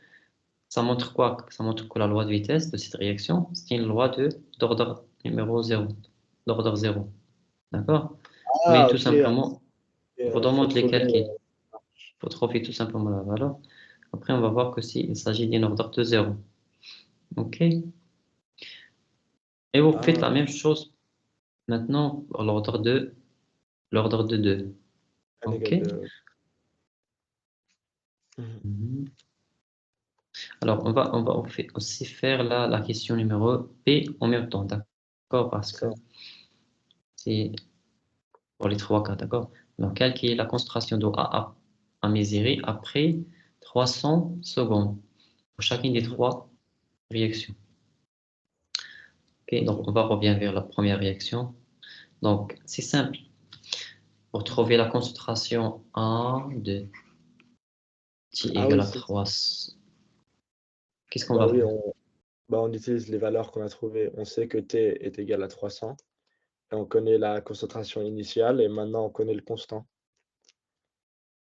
ça montre quoi? Ça montre que la loi de vitesse de cette réaction, c'est une loi d'ordre numéro 0, d'ordre 0. D'accord? Mais Ah, tout OK, simplement, on vous faut demande les trouver, calculs. Il faut trouver tout simplement la valeur. Après, on va voir que il s'agit d'un ordre de 0. OK? Et vous faites ah, la même chose maintenant pour l'ordre de 2. n OK? égale 2. Mmh. Mhm. Alors, on fait aussi faire la question numéro P en même temps, d'accord? Parce que Ça. c'est pour les trois cas, d'accord? Donc, calculer la concentration d'eau à mesurer après 300 secondes pour chacune des Mmh. trois réactions. OK, donc OK. on va revenir vers la première réaction. Donc, c'est simple. Pour trouver la concentration A de T Ah égale oui, à c'est 3, qu'est-ce qu'on bah va oui, faire? on utilise les valeurs qu'on a trouvées. On sait que T est égal à 300 et on connaît la concentration initiale et maintenant on connaît le constant.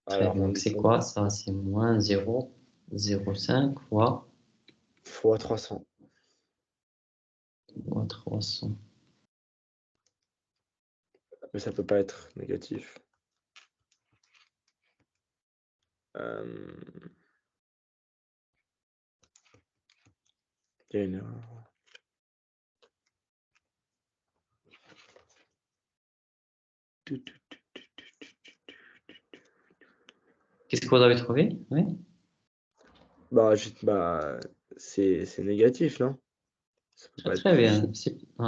Très Alors bien. on Donc, c'est utilise quoi ça? C'est moins 0,05 fois fois 300. Fois 300. Mais ça peut pas être négatif. Il y a une erreur. Qu'est-ce que vous avez trouvé? Oui. Bah, c'est négatif, non? Ça peut pas être Très plus. bien.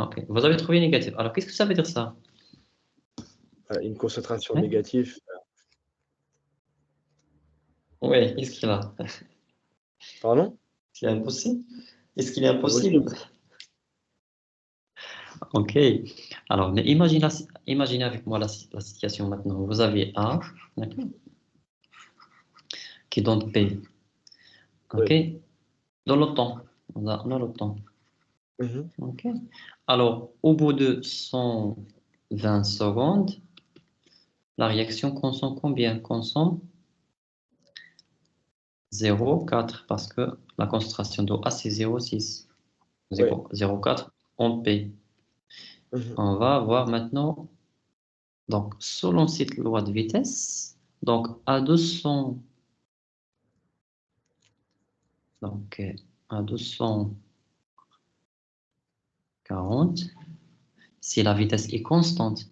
Ok. Vous avez trouvé négatif. Alors, qu'est-ce que ça veut dire ça? Une concentration Oui. négative. Oui, qu'est-ce qu'il a? Pardon? C'est impossible. Est-ce qu'il est Impossible. impossible? Ok. Alors, mais imaginez avec moi la situation maintenant. Vous avez A, d'accord, qui donne P. Ok. Oui. Dans le temps. Dans le temps. Mhm. Ok. Alors, au bout de 120 secondes, la réaction consomme combien? Consomme 0,4 parce que la concentration d'eau A, c'est 0,6. Oui. 0,4 en P. Mhm. On va voir maintenant, donc, selon cette loi de vitesse, donc, à 200, donc, à 240, si la vitesse est constante,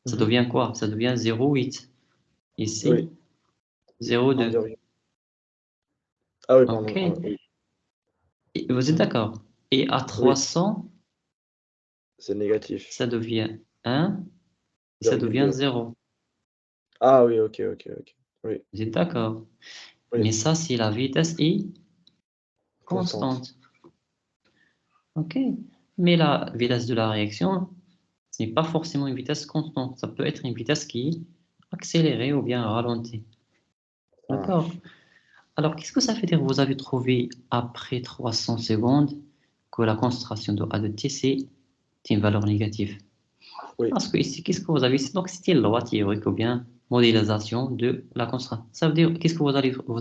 ça Mhm. devient quoi? Ça devient 0,8. Ici, Oui. 0,2. 1,8. Ah oui, pardon. OK? Oui. Et vous êtes Mhm. d'accord? Et à Oui, 300, c'est négatif. ça devient 1, et ça devient 0,2. 0. Ah oui, ok. Oui. Vous êtes d'accord? Oui. Mais ça, si la vitesse est Constante. constante. OK? Mais la vitesse de la réaction, ce n'est pas forcément une vitesse constante. Ça peut être une vitesse qui est accélérée ou bien ralentie. Ah. D'accord? Alors, qu'est-ce que ça veut dire? Vous avez trouvé après 300 secondes que la concentration de A de T, c'est une valeur négative. Oui. Parce que ici, qu'est-ce que vous avez ici? Donc, c'est une loi théorique ou bien modélisation de la concentration. Ça veut dire, qu'est-ce que vous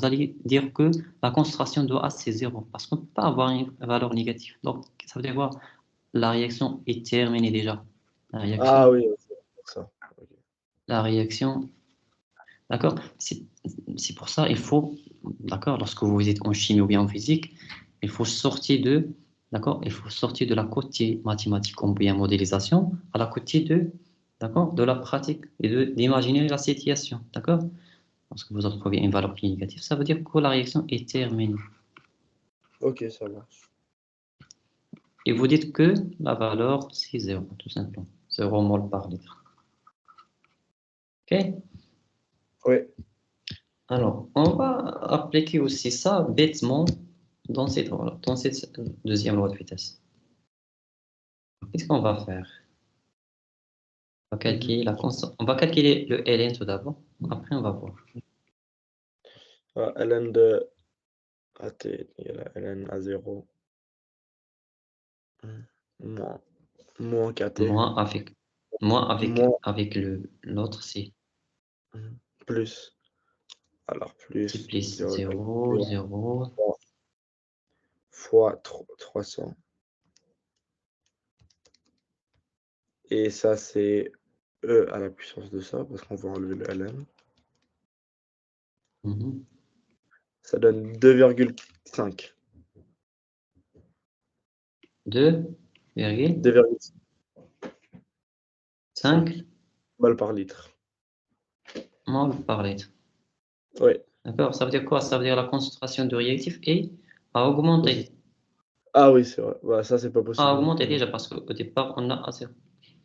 allez dire que la concentration de A, c'est 0. Parce qu'on ne peut pas avoir une valeur négative. Donc, ça veut dire quoi? La réaction est terminée déjà. La Ah réaction, oui, c'est pour ça. Ok. la réaction, d'accord? C'est pour ça, il faut, d'accord, lorsque vous êtes en chimie ou bien en physique, il faut sortir de, d'accord, il faut sortir de la côté mathématique ou bien modélisation à la côté de, d'accord, de la pratique et d'imaginer la situation, d'accord? Lorsque vous retrouvez une valeur qui est négative, ça veut dire que la réaction est terminée. Ok, ça marche. Et vous dites que la valeur, c'est 0, tout simplement. 0 mol par litre. OK? Oui. Alors, on va appliquer aussi ça bêtement dans cette deuxième loi de vitesse. Qu'est-ce qu'on va faire? On va calculer la constante. On va calculer le ln tout d'abord. Après, on va voir. ln de AT égale à ln à 0 moins KT Moins avec, moins avec l'autre, plus. Alors c'est plus plus 0, 0. 0,3 fois 300. Et ça, c'est E à la puissance de ça, parce qu'on va enlever le ln. Ça donne 2,5. 2,5 2,5 balles par litre. mol par litre. Oui. D'accord? Ça veut dire quoi? Ça veut dire la concentration de réactif a augmenté. Ah oui, c'est vrai. Bah, ça, c'est pas A possible du augmenté coup, non? déjà parce qu'au départ, on a assez.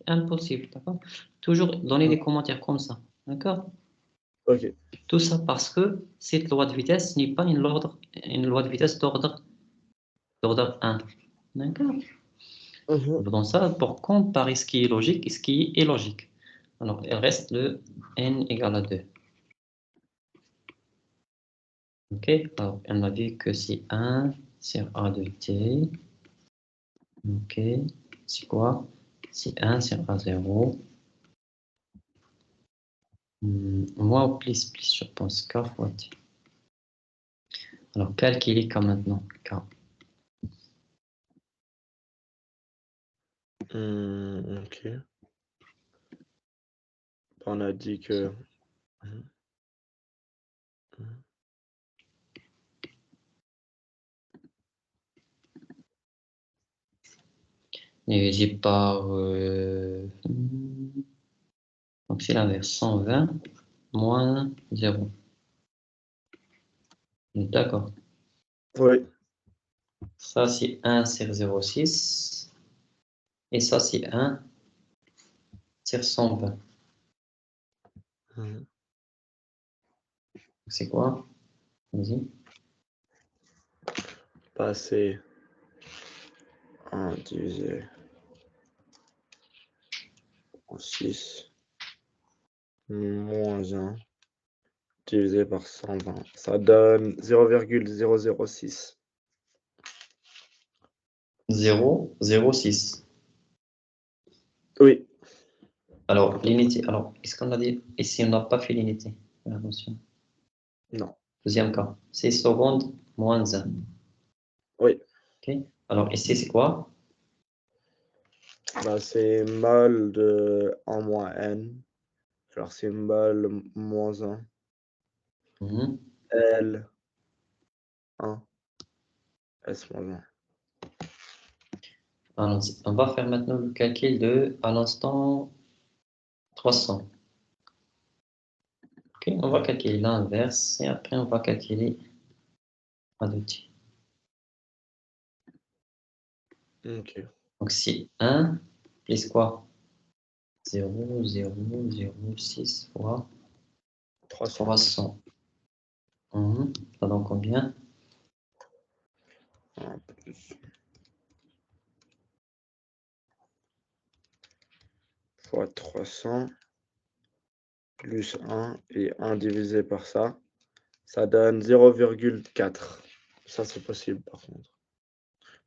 Impossible, d'accord? Toujours donner Ah, des commentaires comme ça, d'accord? ok. Tout ça parce que cette loi de vitesse n'est pas une loi de vitesse d'ordre 1, d'accord? Dans ça, pour comparer ce qui est logique et ce qui est illogique. Alors, il reste le n égale à 2. Ok? Alors, on a dit que c'est 1 sur A de t. Ok? C'est quoi? C'est 1 sur A0. Moins ou plus, je pense, K fois t. Alors, calculer K maintenant. K. Ok. On a dit que... Divisé par... donc, c'est l'inverse. 120 moins 0. D'accord. Oui. Ça, c'est 1 sur 0,6. Et ça, c'est 1 sur 120. C'est quoi? Vas-y. Passer 1 divisé par 6 moins 1 divisé par 120. Ça donne 0,006. 0,06. Oui. Alors, l'unité. Alors, est-ce qu'on a dit. Ici, on n'a pas fait l'unité. Attention. Non. Deuxième cas. 6 secondes moins 1. Oui. OK. Alors, ici, c'est quoi? Bah, c'est mol de 1 moins n. Alors, c'est mol moins 1. L 1. S moins 1. Allons-y. On va faire maintenant le calcul de, à l'instant, 300. OK. On va calculer l'inverse et après, on va calculer à deux tiers. Ok. Donc, c'est 1 plus quoi? 0,006 fois 300. 300. Ça donne combien? 1 plus fois 300 plus 1 et 1 divisé par ça, ça donne 0,4. Ça, c'est possible, par contre.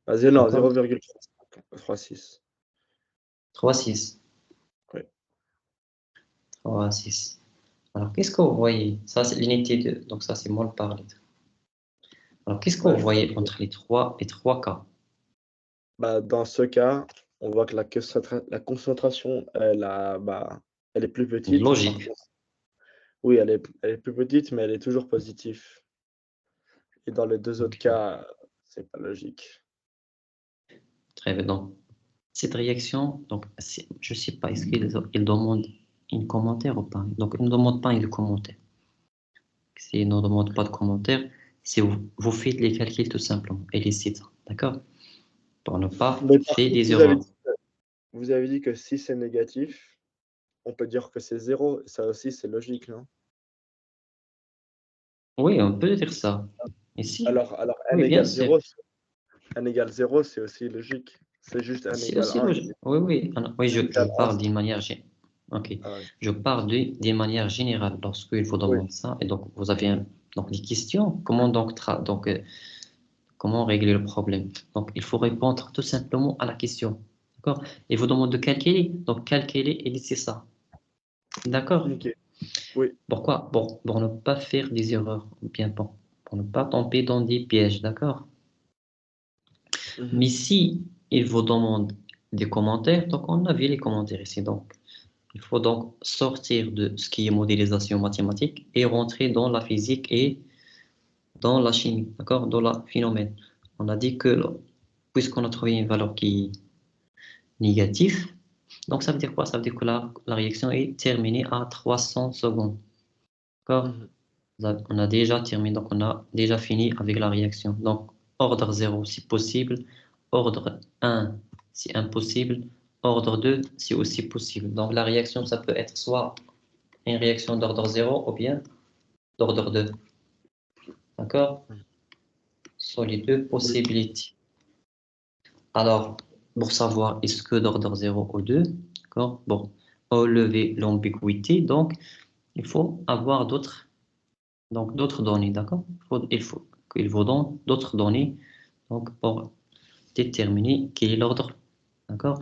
Vas-y, non, 0,36. 3,6. Oui. 3,6. Alors, qu'est-ce que vous voyez? Ça, c'est l'unité de. Donc, ça, c'est mol par litre. Alors, qu'est-ce que Bah, vous voyez entre les 3 et 3 cas? bah, dans ce cas, on voit que la concentration, elle est plus petite. Par Logique. contre, oui, elle est plus petite, mais elle est toujours positive. Et dans les deux autres cas, c'est pas logique. Très bien. Donc, cette réaction, donc, je ne sais pas, est-ce qu'il demande un commentaire ou pas? Donc, il ne demande pas un commentaire. S'il ne demande pas de commentaire, c'est vous faites les calculs tout simplement et les titres. D'accord? Pour ne pas Mais par faire contre, des erreurs. vous avez dit que si c'est négatif, on peut dire que c'est 0. Ça aussi, c'est logique, non? Oui, on peut dire ça. Ici, Alors n oui, bien égale sûr. 0, n égale 0, c'est aussi logique. C'est juste n C'est égale aussi 1 logique. Oui, oui. Oui, n je égale 1. parle d'une manière ok. Ah ouais. Je parle d'une manière générale lorsqu'il vous Oui. demande ça. Et donc, vous avez donc des questions. Comment donc, comment régler le problème? Donc, il faut répondre tout simplement à la question. D'accord? Il vous demande de calculer. Donc, calculer et laisser ça. D'accord? Ok. Oui. Pourquoi? Pour ne pas faire des erreurs. Bien bon. Pour ne pas tomber dans des pièges. D'accord? Mhm. Mais si il vous demande des commentaires, donc on a vu les commentaires ici. Donc, il faut donc sortir de ce qui est modélisation mathématique et rentrer dans la physique et dans la chimie, d'accord? Dans le phénomène. On a dit que puisqu'on a trouvé une valeur qui est négative, donc ça veut dire quoi? Ça veut dire que la réaction est terminée à 300 secondes. D'accord? Mhm. On a déjà terminé, donc on a déjà fini avec la réaction. Donc, ordre 0, si possible. Ordre 1, c'est impossible. Ordre 2, c'est aussi possible. Donc, la réaction, ça peut être soit une réaction d'ordre 0 ou bien d'ordre 2. D'accord? Soit les deux Oui. possibilités. Alors, pour savoir est-ce que d'ordre 0 ou 2, d'accord? Bon, enlever l'ambiguïté, donc il faut avoir d'autres données, d'accord? Il faut qu'il vous donne d'autres données donc pour déterminer quel est l'ordre, d'accord?